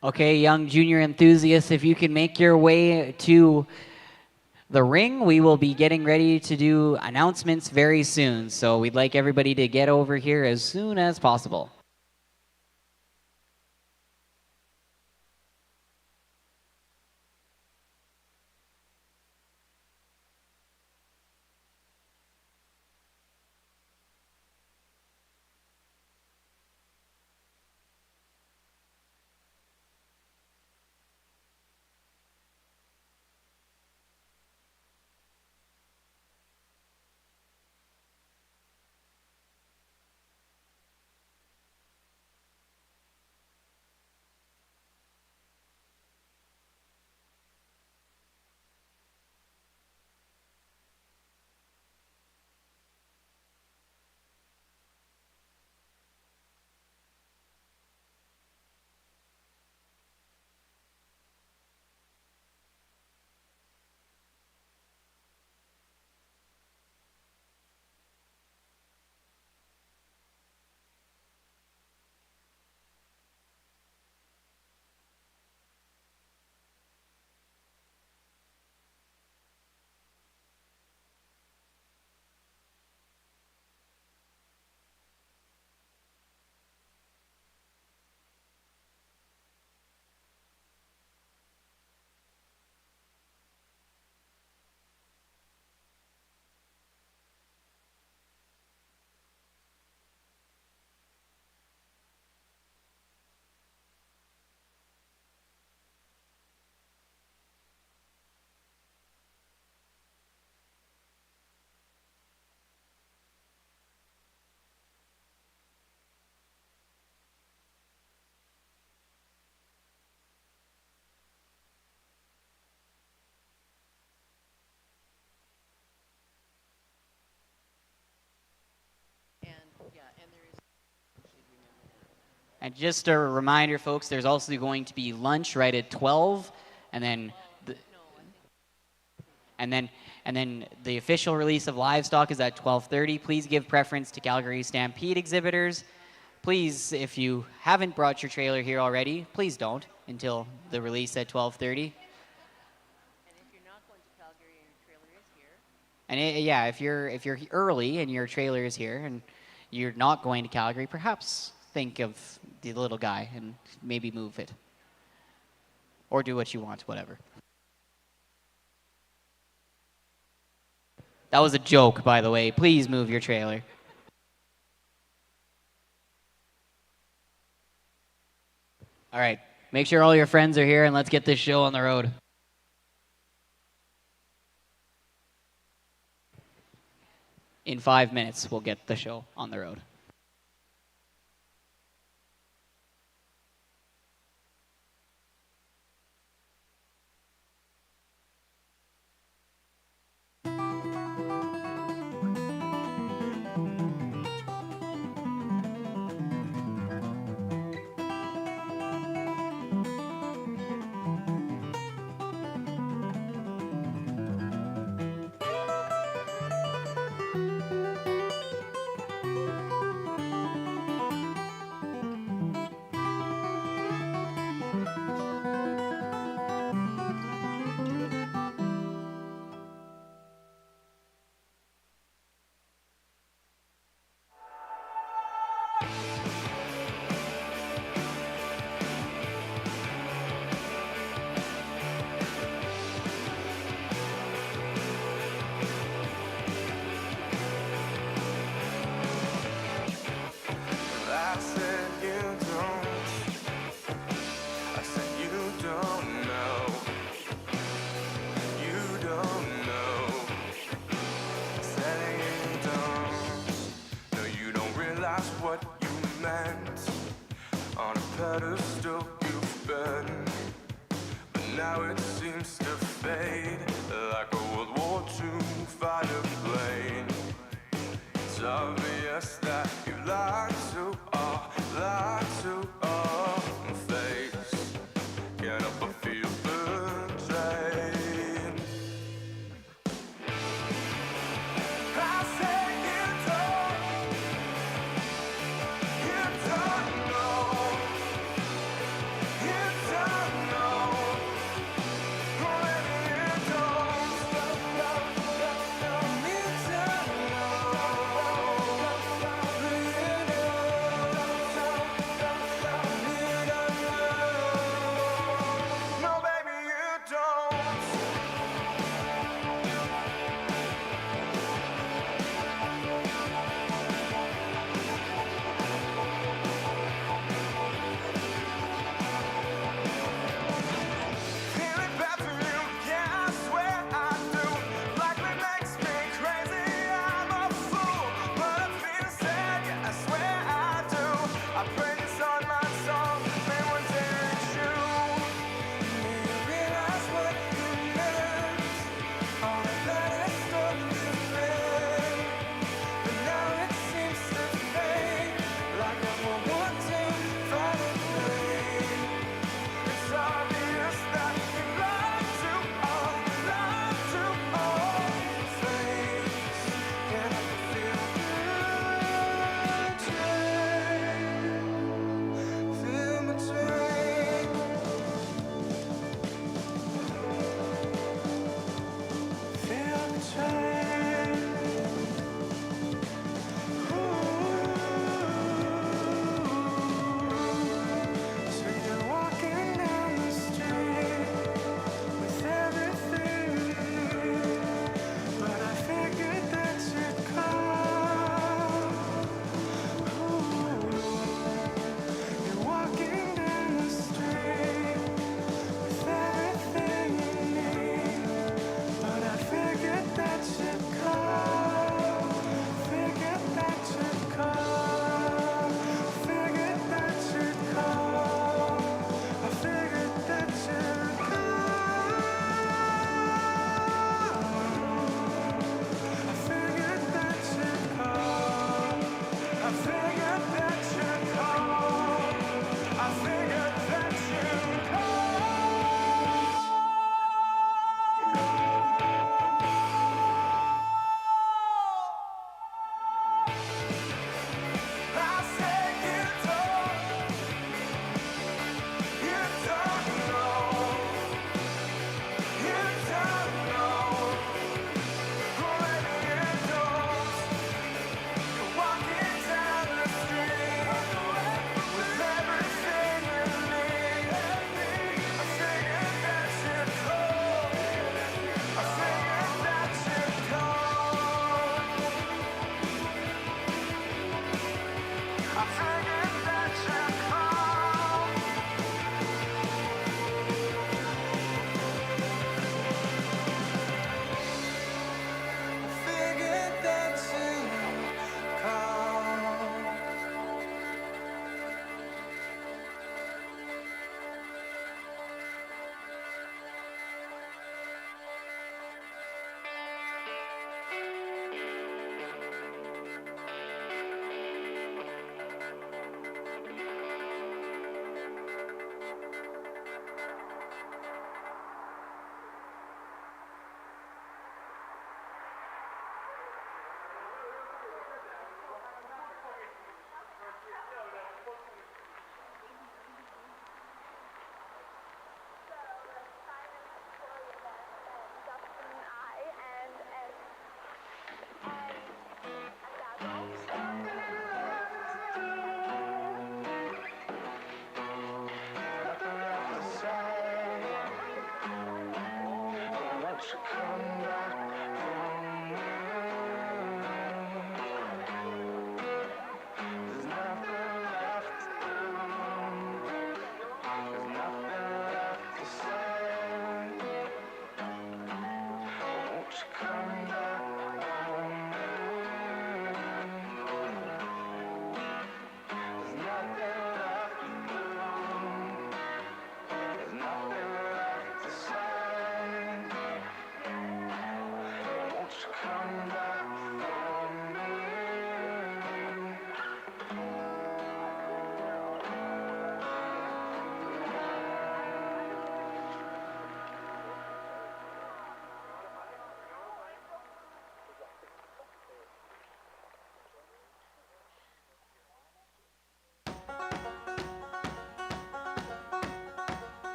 Okay, young junior enthusiasts, if you can make your way to the ring, we will be getting ready to do announcements very soon. So we'd like everybody to get over here as soon as possible. And just a reminder, folks, there's also going to be lunch right at 12, and then the official release of livestock is at 12:30. Please give preference to Calgary Stampede exhibitors. Please, if you haven't brought your trailer here already, please don't until the release at 12:30. And yeah, if you're early and your trailer is here and you're not going to Calgary, perhaps think of the little guy and maybe move it. Or do what you want, whatever. That was a joke, by the way. Please move your trailer. All right, make sure all your friends are here and let's get this show on the road. In 5 minutes, we'll get the show on the road. I said you don't. I said you don't know. You don't know. I said you don't. No, you don't realize what you meant. On a pedestal you've been, but now it seems to fade like a World War II fighter plane. It's obvious that you lied to our face. Get up and feel betrayed. I said you don't know. You don't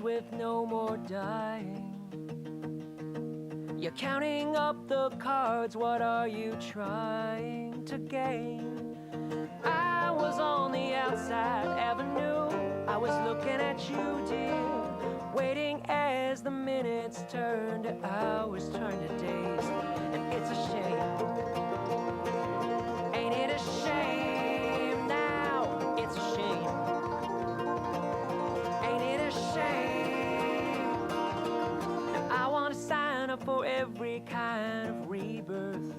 with no more dying. You're counting up the cards, what are you trying to gain? I was on the outside avenue, I was looking at you, dear, waiting as the minutes turn to hours, turn to days, and it's a shame. Ain't it a shame now? It's a shame. Ain't it a shame? Now I want to sign up for every kind of rebirth,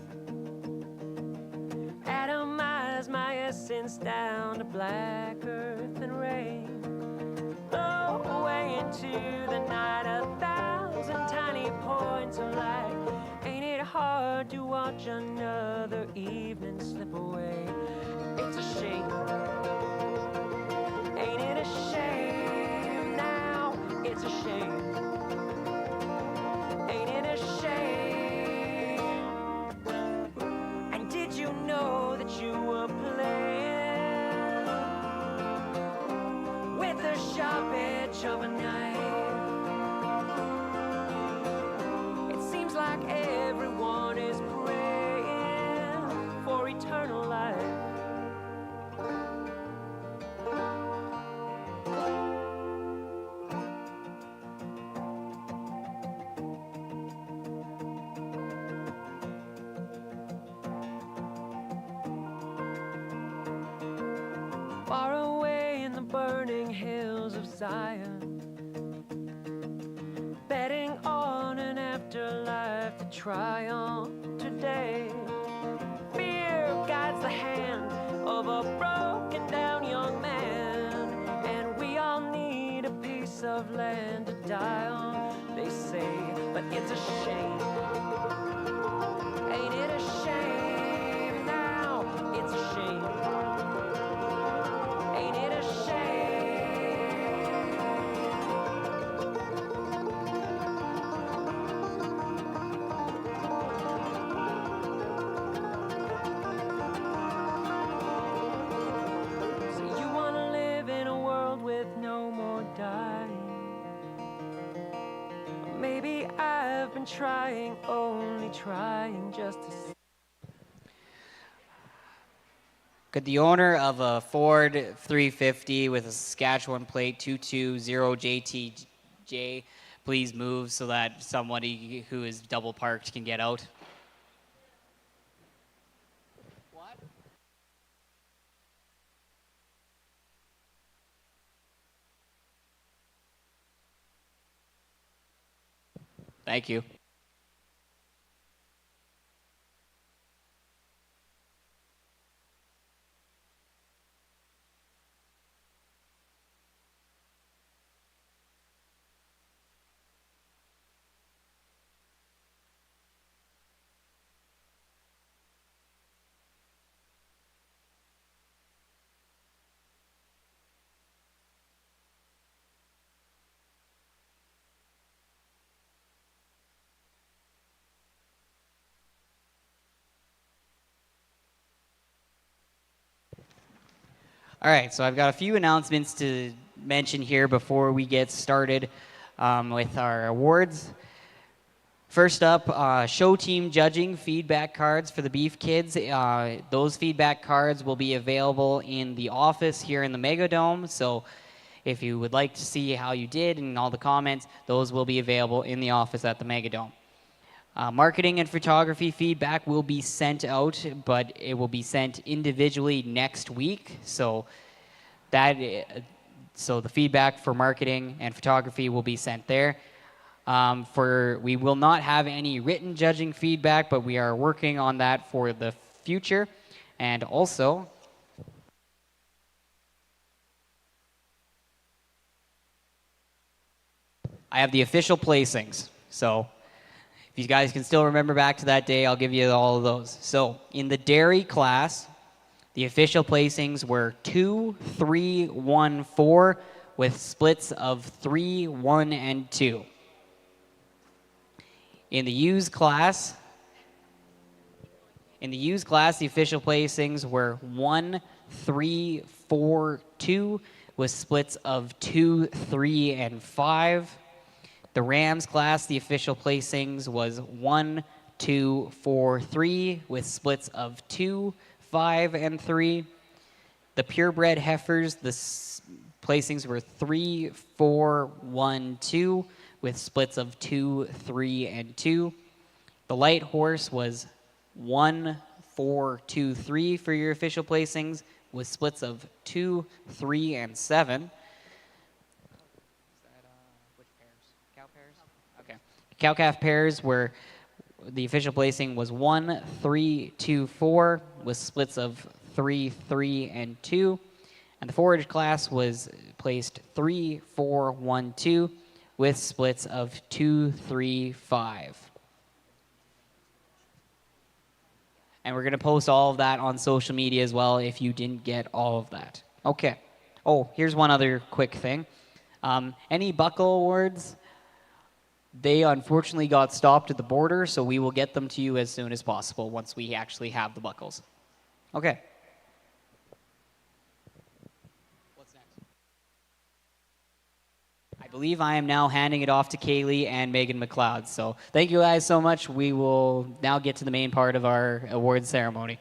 atomize my essence down to black earth and rain, blow away into the night 1,000 tiny points of light. Ain't it hard to watch another evening slip away? It's a shame. Ain't it a shame now? It's a shame. Ain't it a shame? And did you know that you were playing with the sharp edge of a knife? It seems like everyone is praying for eternal life. Far away in the burning hills of Zion, betting on an afterlife to try on today. Fear guides the hand of a broken down young man, and we all need a piece of land to die on, they say, but it's a shame. Ain't it a shame now? It's a shame. Ain't it a shame? So you want to live in a world with no more dying? Maybe I've been trying, only trying just to see. Could the owner of a Ford 350 with a Saskatchewan plate 220JTJ please move so that somebody who is double parked can get out? What? Thank you. All right, so I've got a few announcements to mention here before we get started with our awards. First up, show team judging feedback cards for the Beef Kids. Those feedback cards will be available in the office here in the Megadome. So if you would like to see how you did and all the comments, those will be available in the office at the Megadome. Marketing and photography feedback will be sent out, but it will be sent individually next week. So the feedback for marketing and photography will be sent there. We will not have any written judging feedback, but we are working on that for the future. And also, I have the official placings. So if you guys can still remember back to that day, I'll give you all of those. So in the dairy class, the official placings were 2, 3, 1, 4 with splits of 3, 1, and 2. In the ewes class, the official placings were 1, 3, 4, 2 with splits of 2, 3, and 5. The Rams class, the official placings was 1, 2, 4, 3, with splits of 2, 5, and 3. The purebred heifers, the placings were 3, 4, 1, 2, with splits of 2, 3, and 2. The light horse was 1, 4, 2, 3 for your official placings, with splits of 2, 3, and 7. Cow-calf pairs were, the official placing was 1, 3, 2, 4, with splits of 3, 3, and 2. And the forage class was placed 3, 4, 1, 2, with splits of 2, 3, 5. And we're going to post all of that on social media as well if you didn't get all of that. Okay. Oh, here's one other quick thing. Any buckle awards? They unfortunately got stopped at the border, so we will get them to you as soon as possible once we actually have the buckles. Okay. What's next? I believe I am now handing it off to Kaylee and Megan McLeod. So thank you guys so much. We will now get to the main part of our awards ceremony.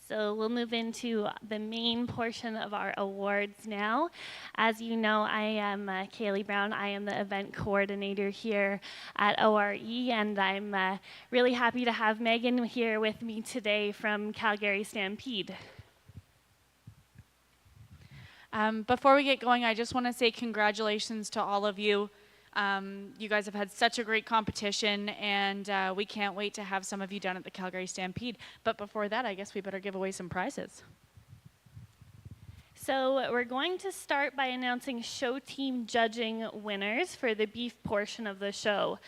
So we'll move into the main portion of our awards now. As you know, I am Kaylee Brown. I am the event coordinator here at ORE, and I'm really happy to have Megan here with me today from Calgary Stampede. Before we get going, I just want to say congratulations to all of you. You guys have had such a great competition, and we can't wait to have some of you down at the Calgary Stampede. But before that, I guess we better give away some prizes. So we're going to start by announcing show team judging winners for the beef portion of the show.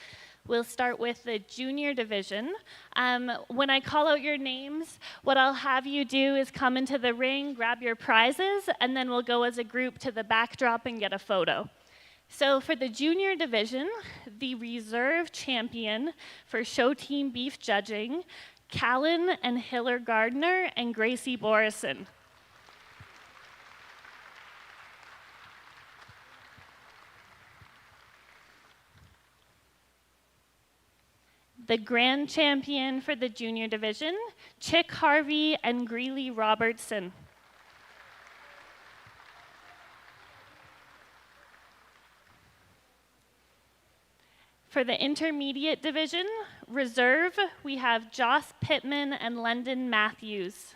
We'll start with the junior division. When I call out your names, what I'll have you do is come into the ring, grab your prizes, and then we'll go as a group to the backdrop and get a photo. So for the junior division, the reserve champion for show team beef judging, Callan and Hiller Gardner and Gracie Borison. The grand champion for the junior division, Chick Harvey and Greeley Robertson. For the intermediate division, reserve, we have Joss Pittman and London Matthews.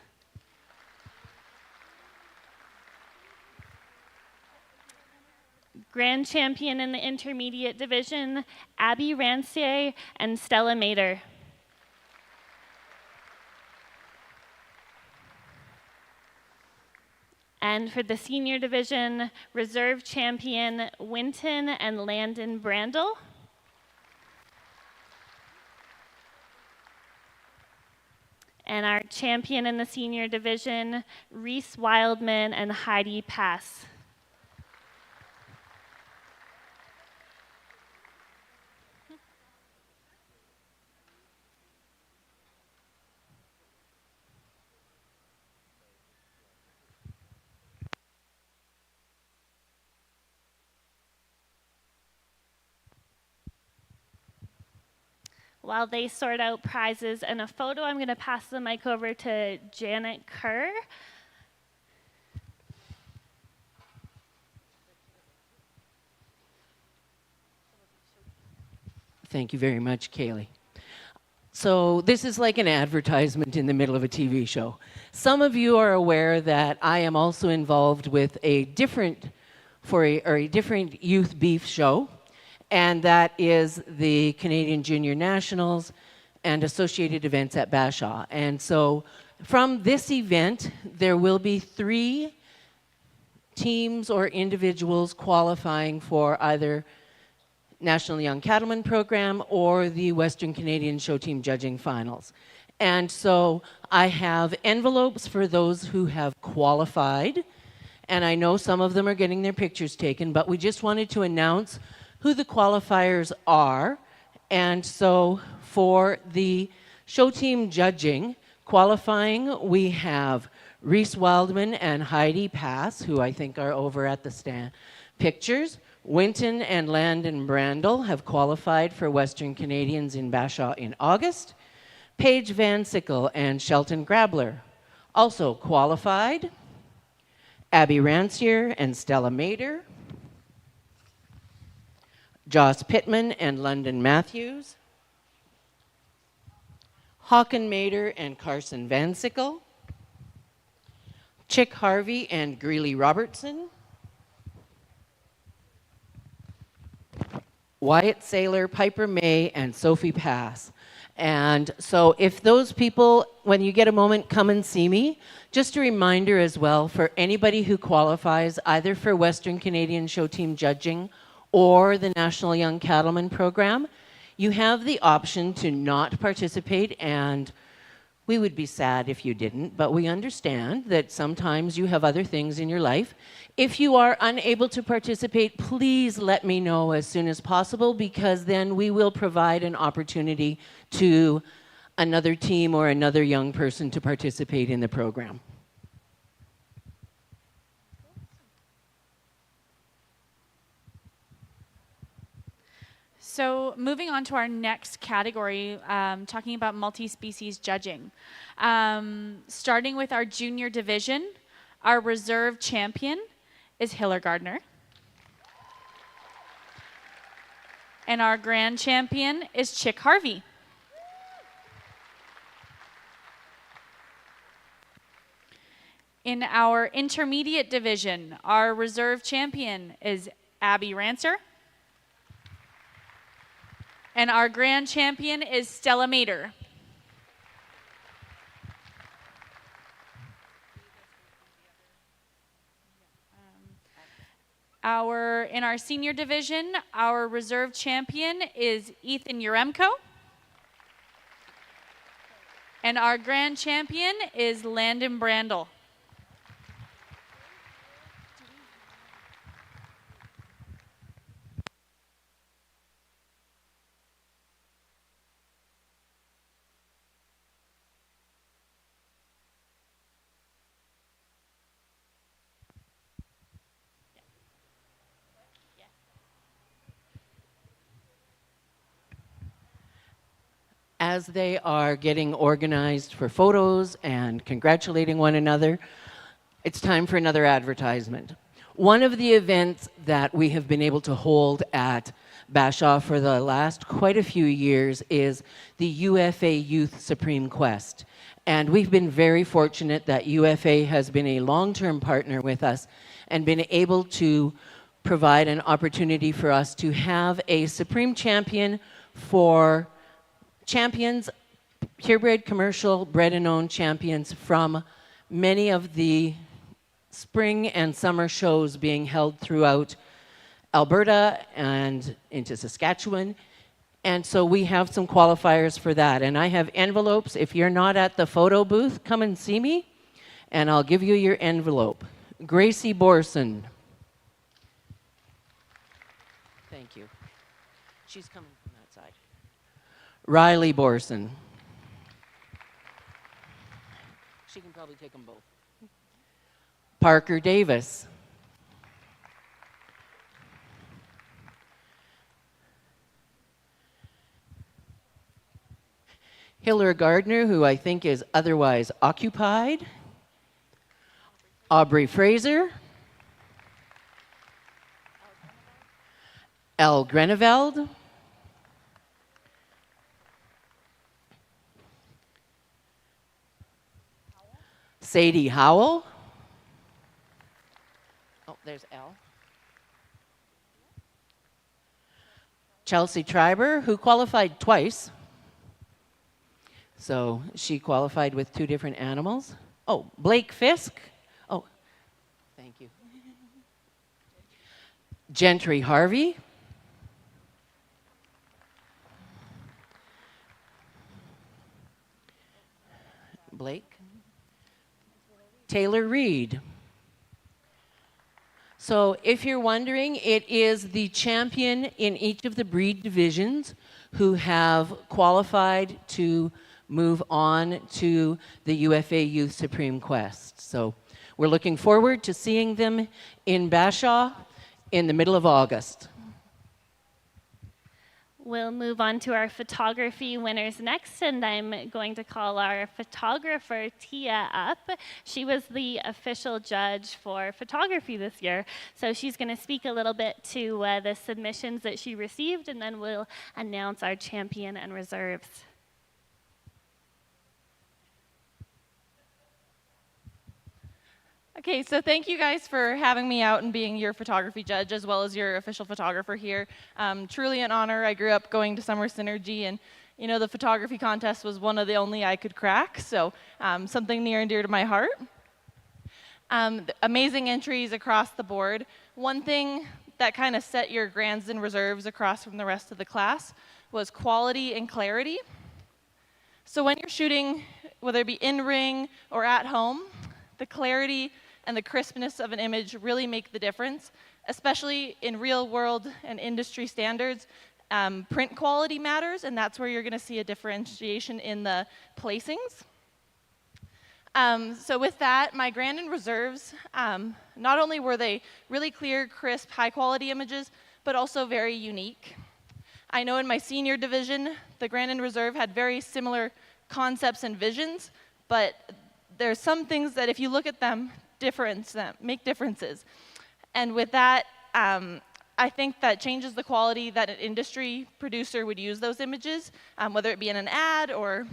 Grand champion in the intermediate division, Abby Rancier and Stella Mater. And for the senior division, reserve champion, Winton and Landon Brandel. And our champion in the senior division, Reese Wildman and Heidi Pass. While they sort out prizes and a photo, I'm going to pass the mic over to Janet Kerr. Thank you very much, Kaylee. So this is like an advertisement in the middle of a TV show. Some of you are aware that I am also involved with a different youth beef show, and that is the Canadian Junior Nationals and associated events at Bashaw. And so from this event, there will be 3 teams or individuals qualifying for either National Young Cattlemen Program or the Western Canadian Show Team Judging Finals. And so I have envelopes for those who have qualified, and I know some of them are getting their pictures taken, but we just wanted to announce who the qualifiers are. And so for the show team judging, qualifying, we have Reese Wildman and Heidi Pass, who I think are over at the stand pictures. Winton and Landon Brandel have qualified for Western Canadians in Bashaw in August. Paige Van Sickle and Shelton Grabler also qualified. Abby Rancier and Stella Mader. Joss Pittman and London Matthews. Hawken Mader and Carson Van Sickle. Chick Harvey and Greeley Robertson. Wyatt Saylor, Piper May, and Sophie Pass. And so if those people, when you get a moment, come and see me. Just a reminder as well for anybody who qualifies either for Western Canadian Show Team Judging or the National Young Cattlemen Program, you have the option to not participate, and we would be sad if you didn't, but we understand that sometimes you have other things in your life. If you are unable to participate, please let me know as soon as possible, because then we will provide an opportunity to another team or another young person to participate in the program. So moving on to our next category, talking about multi-species judging. Starting with our junior division, our reserve champion is Hiller Gardner. And our grand champion is Chick Harvey. In our intermediate division, our reserve champion is Abby Rancer. And our grand champion is Stella Mader. In our senior division, our reserve champion is Ethan Uremko. And our grand champion is Landon Brandel. As they are getting organized for photos and congratulating one another, it's time for another advertisement. One of the events that we have been able to hold at Bashaw for the last quite a few years is the UFA Youth Supreme Quest. And we've been very fortunate that UFA has been a long-term partner with us and been able to provide an opportunity for us to have a Supreme Champion for champions, purebred commercial bred and owned champions from many of the spring and summer shows being held throughout Alberta and into Saskatchewan. And so we have some qualifiers for that. And I have envelopes. If you're not at the photo booth, come and see me, and I'll give you your envelope. Gracie Borson. Thank you. She's coming from that side. Riley Borson. She can probably take them both. Parker Davis. Hiller Gardner, who I think is otherwise occupied. Aubrey Fraser. Elle Greneveld. Sadie Howell. Oh, there's Elle. Chelsea Triber, who qualified twice. So she qualified with 2 different animals. Oh, Blake Fisk. Oh, thank you. Gentry Harvey. Blake. Taylor Reed. So if you're wondering, it is the champion in each of the breed divisions who have qualified to move on to the UFA Youth Supreme Quest. So we're looking forward to seeing them in Bashaw in the middle of August. We'll move on to our photography winners next, and I'm going to call our photographer, Tia, up. She was the official judge for photography this year, so she's going to speak a little bit to the submissions that she received, and then we'll announce our champion and reserves. Okay, so thank you guys for having me out and being your photography judge as well as your official photographer here. Truly an honor. I grew up going to Summer Synergy, and you know the photography contest was one of the only I could crack, so something near and dear to my heart. Amazing entries across the board. One thing that kind of set your grands and reserves across from the rest of the class was quality and clarity. So when you're shooting, whether it be in ring or at home, the clarity and the crispness of an image really make the difference, especially in real world and industry standards. Print quality matters, and that's where you're going to see a differentiation in the placings. So with that, my grand and reserves, not only were they really clear, crisp, high quality images, but also very unique. I know in my senior division, the grand and reserve had very similar concepts and visions, but there's some things that if you look at them, make differences. And with that, I think that changes the quality that an industry producer would use those images, whether it be in an ad or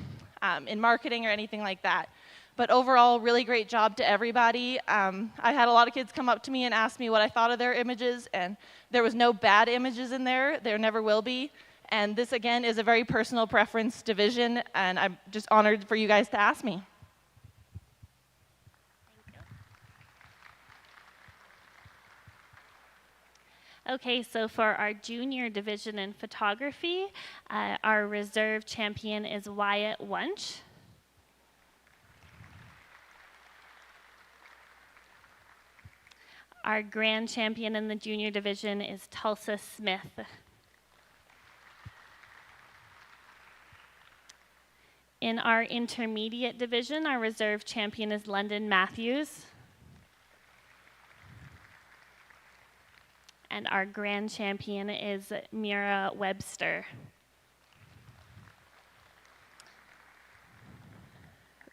in marketing or anything like that. But overall, really great job to everybody. I had a lot of kids come up to me and ask me what I thought of their images, and there was no bad images in there. There never will be. And this, again, is a very personal preference division, and I'm just honored for you guys to ask me. Okay, so for our junior division in photography, our reserve champion is Wyatt Wunsch. Our grand champion in the junior division is Tulsa Smith. In our intermediate division, our reserve champion is London Matthews. And our grand champion is Mira Webster.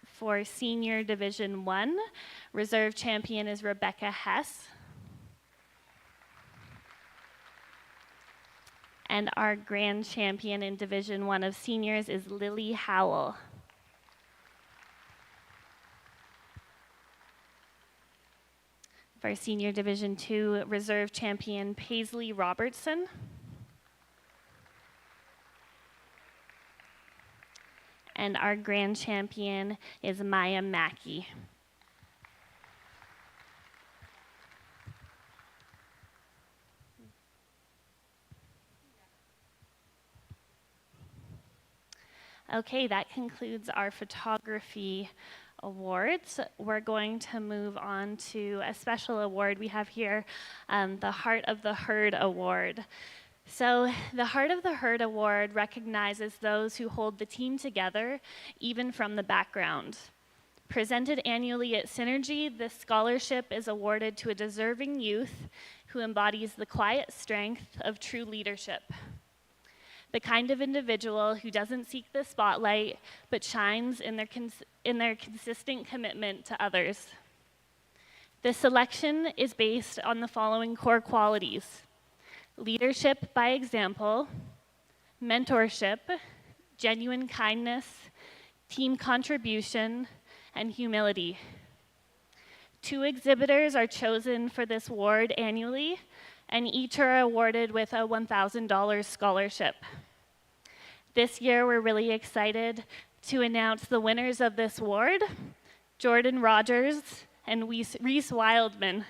For Senior Division 1, reserve champion is Rebecca Hess. And our grand champion in Division 1 of seniors is Lily Howell. For Senior Division 2, reserve champion Paisley Robertson. And our grand champion is Maya Mackey. Okay, that concludes our photography awards. We're going to move on to a special award we have here, the Heart of the Herd Award. So the Heart of the Herd Award recognizes those who hold the team together, even from the background. Presented annually at Synergy, this scholarship is awarded to a deserving youth who embodies the quiet strength of true leadership. The kind of individual who doesn't seek the spotlight, but shines in their consistent commitment to others. This selection is based on the following core qualities: leadership by example, mentorship, genuine kindness, team contribution, and humility. 2 exhibitors are chosen for this award annually, and each are awarded with a $1,000 scholarship. This year, we're really excited to announce the winners of this award, Jordan Rogers and Reese Wildman.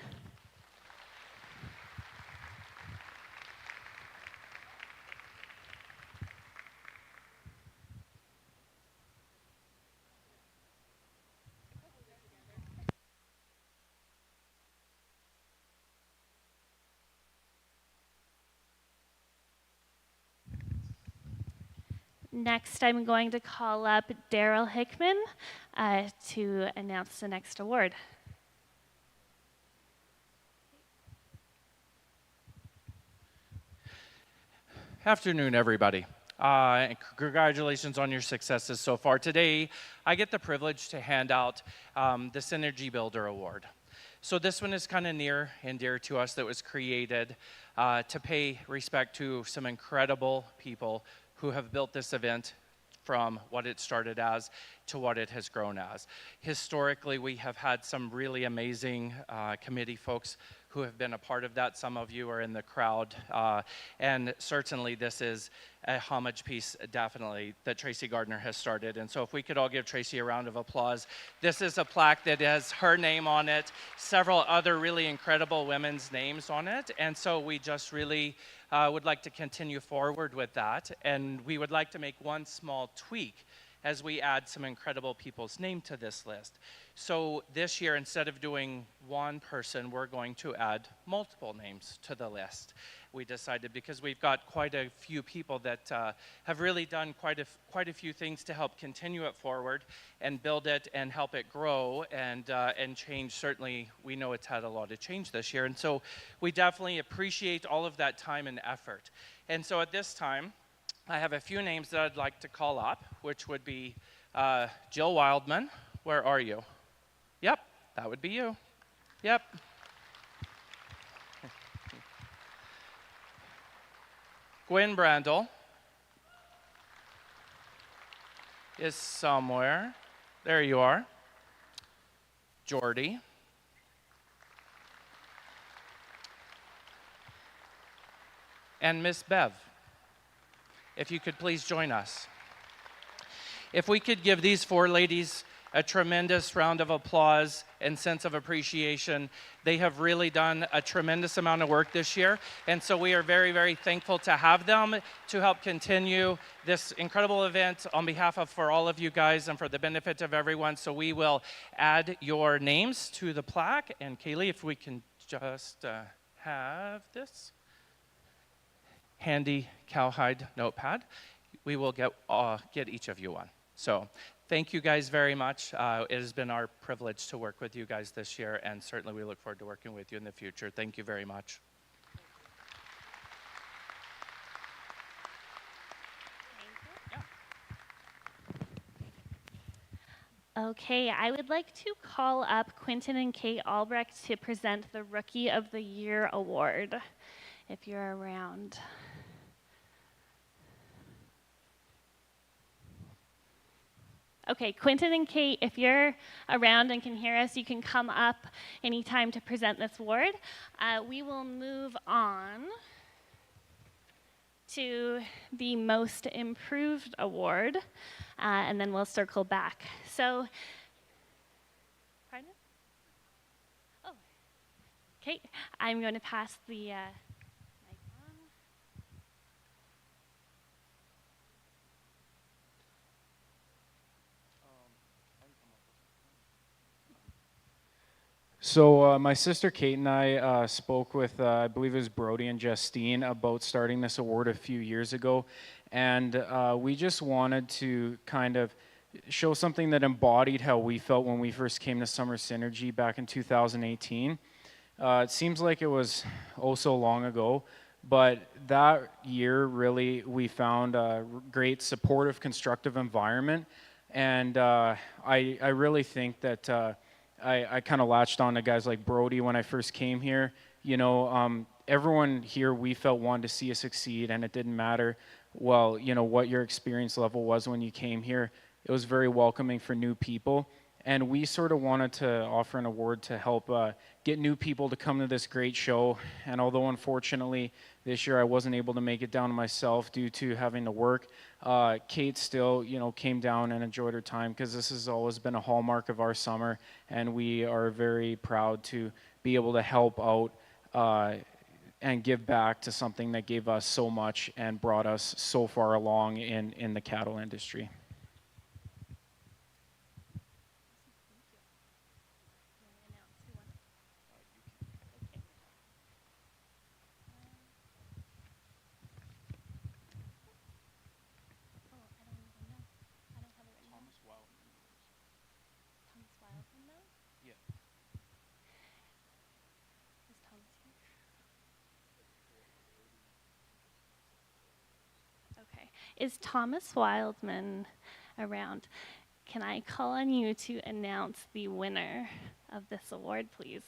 Next, I'm going to call up Daryl Hickman to announce the next award. Afternoon, everybody. And congratulations on your successes so far. Today, I get the privilege to hand out the Synergy Builder Award. So this one is kind of near and dear to us, that was created to pay respect to some incredible people who have built this event from what it started as to what it has grown as. Historically, we have had some really amazing committee folks who have been a part of that. Some of you are in the crowd. And certainly this is a homage piece, definitely, that Tracy Gardner has started. And so if we could all give Tracy a round of applause. This is a plaque that has her name on it, several other really incredible women's names on it. And so we just really would like to continue forward with that. And we would like to make one small tweak as we add some incredible people's name to this list. So this year, instead of doing one person, we're going to add multiple names to the list. We decided, because we've got quite a few people that have really done quite a few things to help continue it forward and build it and help it grow and change. Certainly, we know it's had a lot of change this year. And so we definitely appreciate all of that time and effort. And so at this time, I have a few names that I'd like to call up, which would be Jill Wildman. Where are you? Yep, that would be you. Yep. Gwen Brandel is somewhere. There you are. Jordy. And Miss Bev. If you could please join us. If we could give these four ladies a tremendous round of applause and sense of appreciation. They have really done a tremendous amount of work this year, and so we are very, very thankful to have them to help continue this incredible event on behalf of for all of you guys and for the benefit of everyone. So we will add your names to the plaque, and Kaylee, if we can just have this handy cowhide notepad, we will get each of you one. So thank you guys very much. It has been our privilege to work with you guys this year, and certainly we look forward to working with you in the future. Thank you very much. Okay, I would like to call up Quentin and Kate Albrecht to present the Rookie of the Year Award, if you're around. Okay, Quentin and Kate, if you're around and can hear us, you can come up anytime to present this award. We will move on to the Most Improved Award, and then we'll circle back. So, pardon? Oh, Kate, I'm going to pass the mic on. So my sister Kate and I spoke with, I believe it was Brody and Justine, about starting this award a few years ago. And we just wanted to kind of show something that embodied how we felt when we first came to Summer Synergy back in 2018. It seems like it was oh so long ago, but that year really we found a great supportive, constructive environment. And I really think that I kind of latched on to guys like Brody when I first came here. You know, everyone here we felt wanted to see us succeed, and it didn't matter, well, you know, what your experience level was when you came here. It was very welcoming for new people, and we sort of wanted to offer an award to help get new people to come to this great show. And although unfortunately this year I wasn't able to make it down myself due to having to work, Kate still, you know, came down and enjoyed her time, because this has always been a hallmark of our summer, and we are very proud to be able to help out and give back to something that gave us so much and brought us so far along in the cattle industry. Is Thomas Wildman around? Can I call on you to announce the winner of this award, please?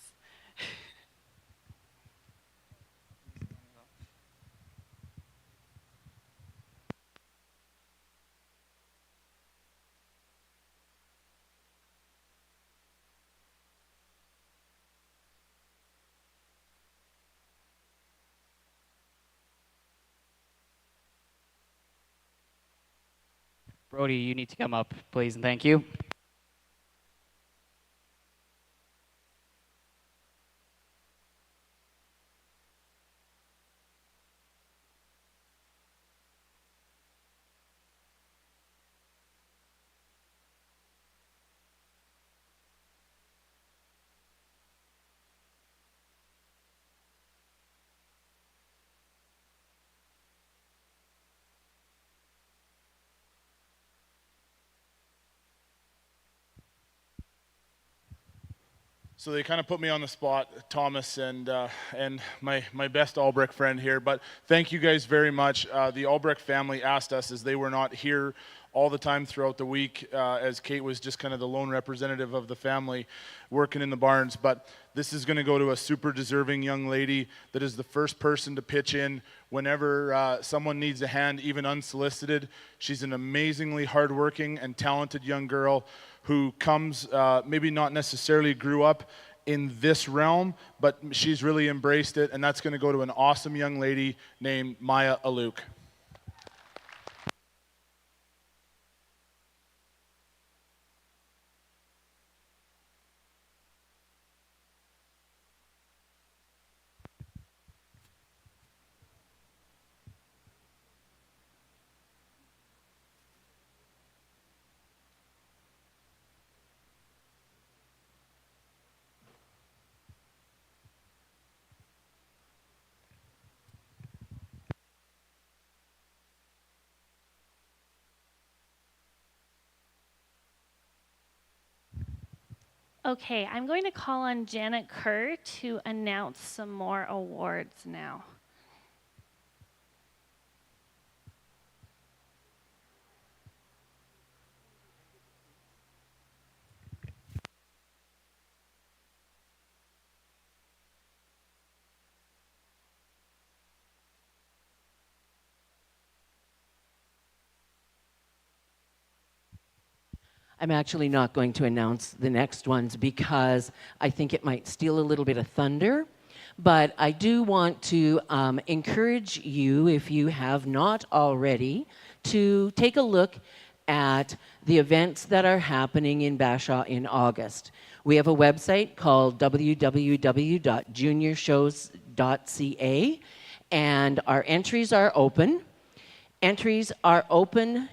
Brody, you need to come up, please, and thank you. So they kind of put me on the spot, Thomas and my best Albrecht friend here. But thank you guys very much. The Albrecht family asked us, as they were not here all the time throughout the week, as Kate was just kind of the lone representative of the family working in the barns. But this is going to go to a super deserving young lady that is the first person to pitch in whenever someone needs a hand, even unsolicited. She's an amazingly hardworking and talented young girl who comes, maybe not necessarily grew up in this realm, but she's really embraced it, and that's going to go to an awesome young lady named Maya Aluk. Okay, I'm going to call on Janet Kerr to announce some more awards now. I'm actually not going to announce the next ones because I think it might steal a little bit of thunder. But I do want to encourage you, if you have not already, to take a look at the events that are happening in Bashaw in August. We have a website called www.juniorshows.ca, and our entries are open. Entries are open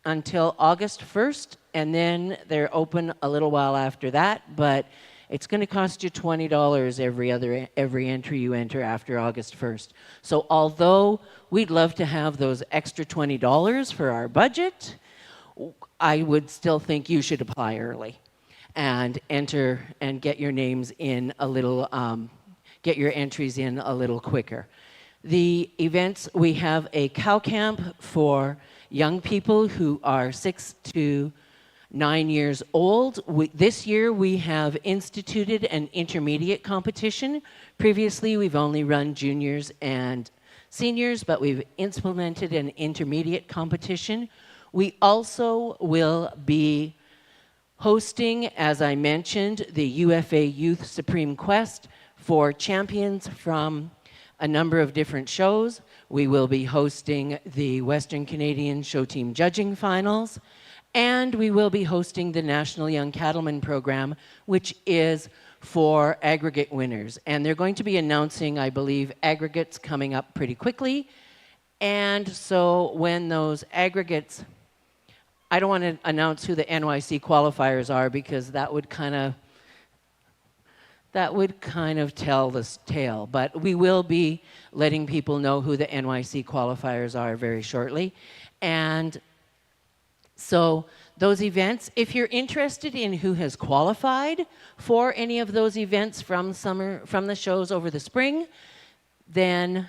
until August 1st, and then they're open a little while after that, but it's going to cost you $20 every entry you enter after August 1st. So although we'd love to have those extra $20 for our budget, I would still think you should apply early and enter and get your names in a little, get your entries in a little quicker. The events, we have a cow camp for young people who are 6 to 9 years old. This year we have instituted an intermediate competition. Previously we've only run juniors and seniors, but we've implemented an intermediate competition. We also will be hosting, as I mentioned, the UFA Youth Supreme Quest for champions from a number of different shows. We will be hosting the Western Canadian Show Team Judging Finals, and we will be hosting the National Young Cattlemen Program, which is for aggregate winners. And they're going to be announcing, I believe, aggregates coming up pretty quickly. And so when those aggregates, I don't want to announce who the NYC qualifiers are because that would kind of tell this tale, but we will be letting people know who the NYC qualifiers are very shortly. And so those events, if you're interested in who has qualified for any of those events from the shows over the spring, then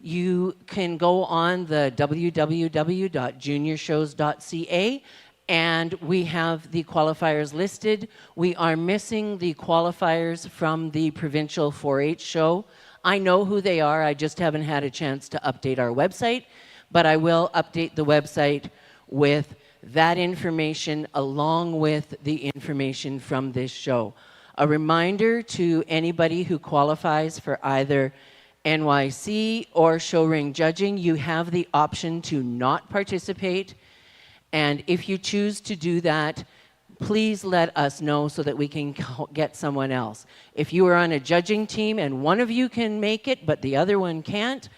you can go on the www.juniorshows.ca, and we have the qualifiers listed. We are missing the qualifiers from the provincial 4-H show. I know who they are, I just haven't had a chance to update our website, but I will update the website with that information along with the information from this show. A reminder to anybody who qualifies for either NYC or show ring judging, you have the option to not participate. And if you choose to do that, please let us know so that we can get someone else. If you are on a judging team and one of you can make it, but the other one can't,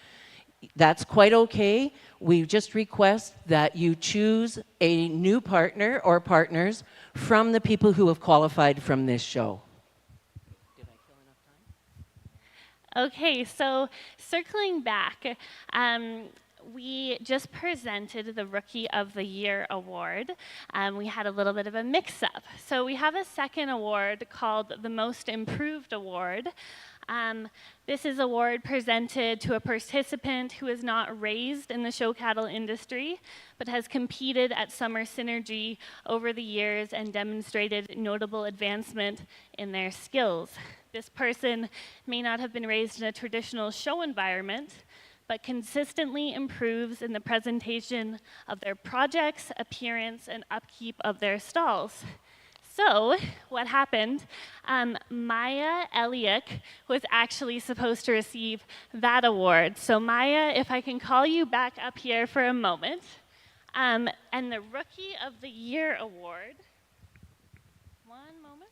that's quite okay. We just request that you choose a new partner or partners from the people who have qualified from this show. Okay, so circling back, we just presented the Rookie of the Year award. We had a little bit of a mix-up. So we have a second award called the Most Improved Award. This is an award presented to a participant who is not raised in the show cattle industry, but has competed at Summer Synergy over the years and demonstrated notable advancement in their skills. This person may not have been raised in a traditional show environment, but consistently improves in the presentation of their projects, appearance, and upkeep of their stalls. So what happened, Maya Eliak was actually supposed to receive that award. So Maya, if I can call you back up here for a moment. And the Rookie of the Year award, one moment.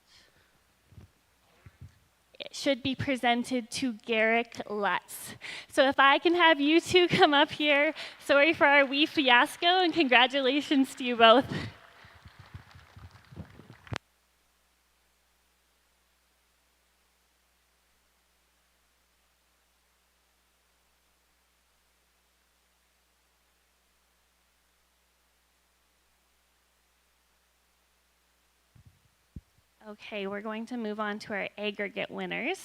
It should be presented to Garrick Lutz. So if I can have you two come up here. Sorry for our wee fiasco, and congratulations to you both. Okay, we're going to move on to our aggregate winners.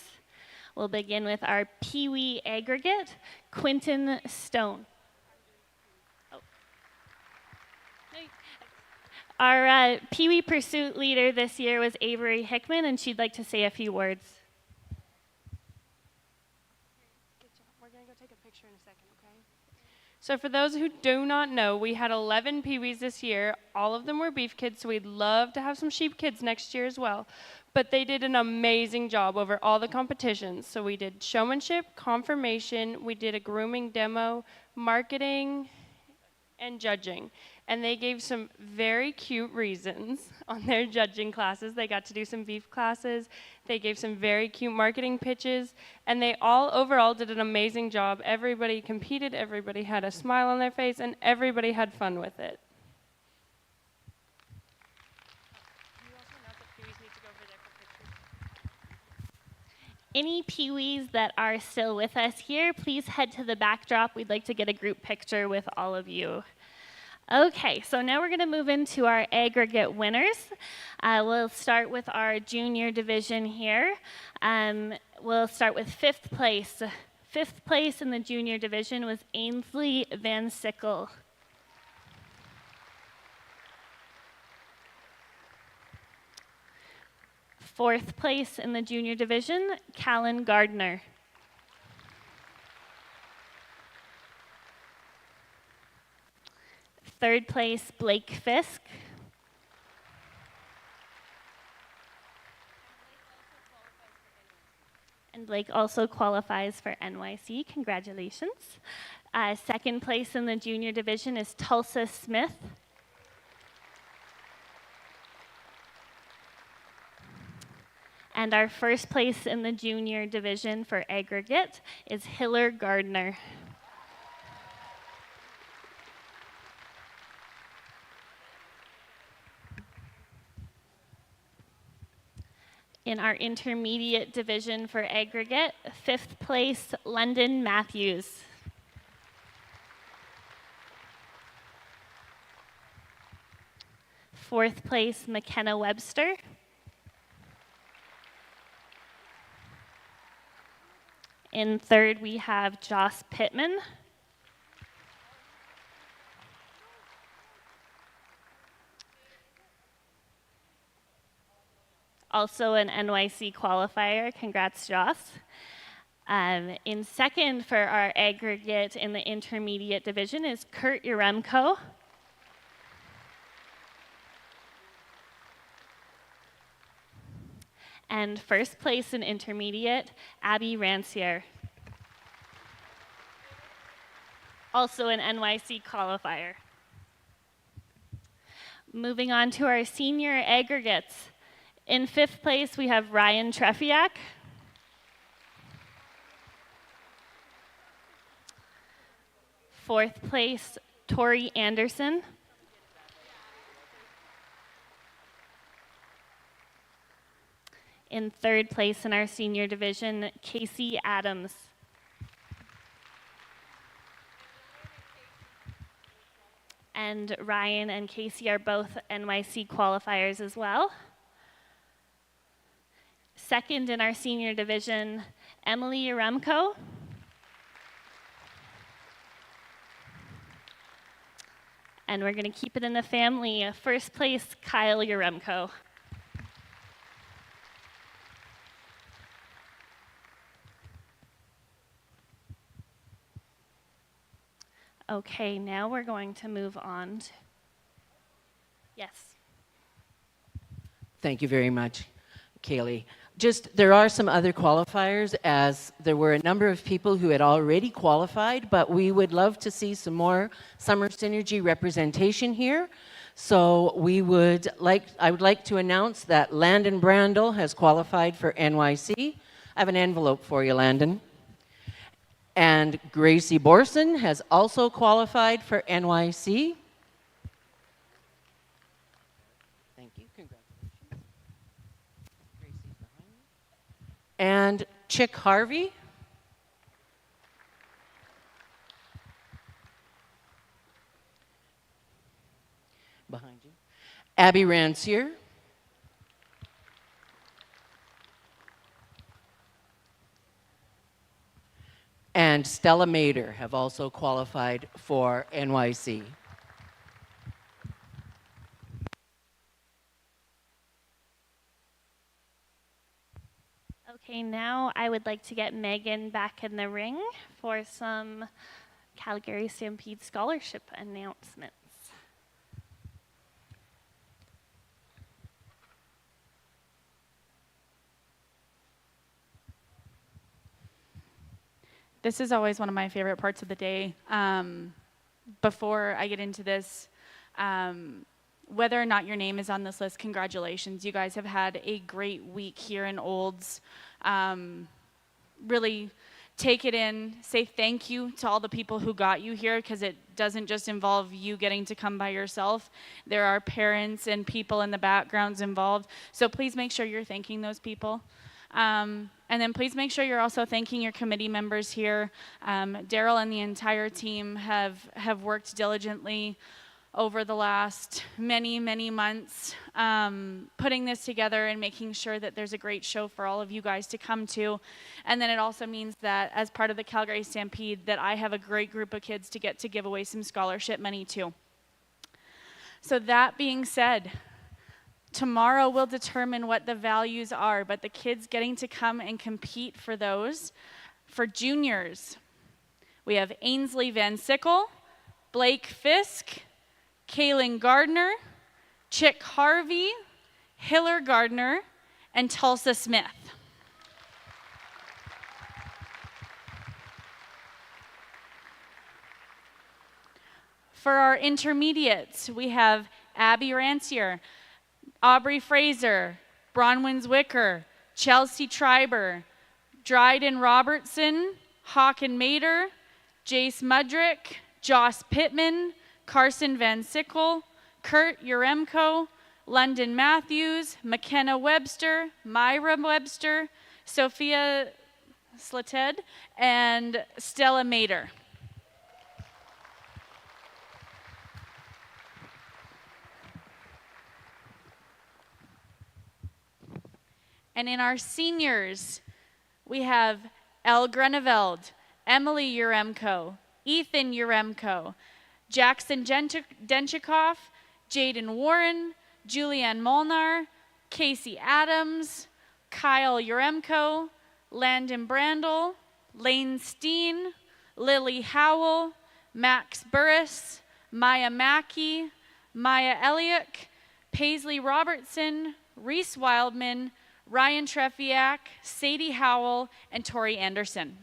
We'll begin with our Pee Wee aggregate, Quinton Stone. Oh. Our Pee Wee pursuit leader this year was Avery Hickman, and she'd like to say a few words. We're going to go take a picture in a second, okay? So for those who do not know, we had 11 Pee-wees this year. All of them were beef kids, so we'd love to have some sheep kids next year as well. But they did an amazing job over all the competitions. So we did showmanship, confirmation, we did a grooming demo, marketing, and judging. And they gave some very cute reasons on their judging classes. They got to do some beef classes. They gave some very cute marketing pitches. And they all overall did an amazing job. Everybody competed, everybody had a smile on their face, and everybody had fun with it. Any Pee-wees that are still with us here, please head to the backdrop. We'd like to get a group picture with all of you. Okay, so now we're going to move into our aggregate winners. We'll start with our junior division here. We'll start with fifth place. Fifth place in the junior division was Ainsley Van Sickle. Fourth place in the junior division, Callan Gardner. Third place, Blake Fisk. And Blake also qualifies for NYC. Congratulations. Second place in the junior division is Tulsa Smith. And our first place in the junior division for aggregate is Hiller Gardner. In our intermediate division for aggregate, fifth place, London Matthews. Fourth place, McKenna Webster. In third, we have Joss Pittman. Also an NYC qualifier. Congrats, Joss. In second for our aggregate in the intermediate division is Kurt Uremko. And first place in intermediate, Abby Rancière. Also an NYC qualifier. Moving on to our senior aggregates. In fifth place, we have Ryan Trefiak. Fourth place, Tori Anderson. In third place in our senior division, Casey Adams. And Ryan and Casey are both NYC qualifiers as well. Second in our senior division, Emily Uremko. And we're going to keep it in the family. First place, Kyle Uremko. Okay, now we're going to move on. Yes. Thank you very much, Kaylee. There are some other qualifiers, as there were a number of people who had already qualified, but we would love to see some more Summer Synergy representation here. So I would like to announce that Landon Brandel has qualified for NYC. I have an envelope for you, Landon. And Gracie Borson has also qualified for NYC. Thank you. Congratulations. Gracie's behind me. And Chick Harvey. Behind you. Abby Rancière. And Stella Mader have also qualified for NYC. Okay, now I would like to get Megan back in the ring for some Calgary Stampede scholarship announcements. This is always one of my favorite parts of the day. Before I get into this, whether or not your name is on this list, congratulations. You guys have had a great week here in Olds. Really take it in, say thank you to all the people who got you here, because it doesn't just involve you getting to come by yourself. There are parents and people in the backgrounds involved. So please make sure you're thanking those people. And then please make sure you're also thanking your committee members here. Daryl and the entire team have worked diligently over the last many, many months, putting this together and making sure that there's a great show for all of you guys to come to. And then it also means that as part of the Calgary Stampede, that I have a great group of kids to get to give away some scholarship money to. So that being said, tomorrow will determine what the values are, but the kids getting to come and compete for those. For juniors, we have Ainsley Van Sickle, Blake Fisk, Kaylin Gardner, Chick Harvey, Hiller Gardner, and Tulsa Smith. For our intermediates, we have Abby Rancière, Aubrey Fraser, Bronwyn Zwicker, Chelsea Triber, Dryden Robertson, Hawken Mader, Jace Mudrick, Joss Pittman, Carson Van Sickle, Kurt Uremko, London Matthews, McKenna Webster, Myra Webster, Sophia Slated, and Stella Mader. And in our seniors, we have Elle Greneveld, Emily Uremko, Ethan Uremko, Jackson Denchikoff, Jaden Warren, Julianne Molnar, Casey Adams, Kyle Uremko, Landon Brandel, Lane Steen, Lily Howell, Max Burris, Maya Mackey, Maya Elliott, Paisley Robertson, Reese Wildman, Ryan Trefiak, Sadie Howell, and Tori Anderson.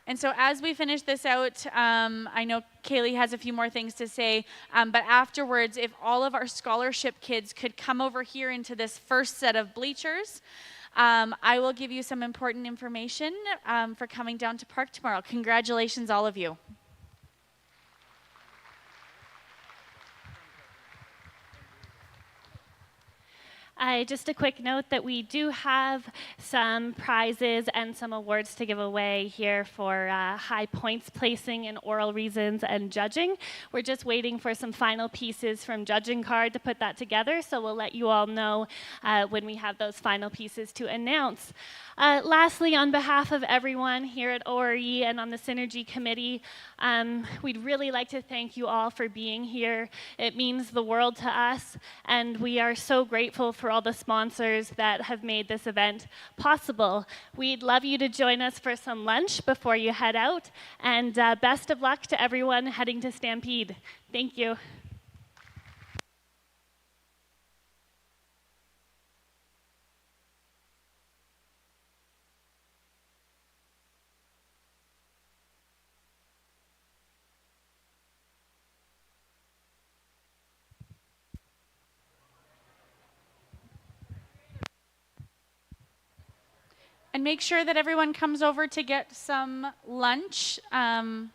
And so as we finish this out, I know Kaylee has a few more things to say, but afterwards, if all of our scholarship kids could come over here into this first set of bleachers, I will give you some important information for coming down to Park tomorrow. Congratulations, all of you. Just a quick note that we do have some prizes and some awards to give away here for high points placing in oral reasons and judging. We're just waiting for some final pieces from Judging Card to put that together, so we'll let you all know when we have those final pieces to announce. Lastly, on behalf of everyone here at ORE and on the Synergy Committee, we'd really like to thank you all for being here. It means the world to us, and we are so grateful for all the sponsors that have made this event possible. We'd love you to join us for some lunch before you head out, and best of luck to everyone heading to Stampede. Thank you. And make sure that everyone comes over to get some lunch. Anything?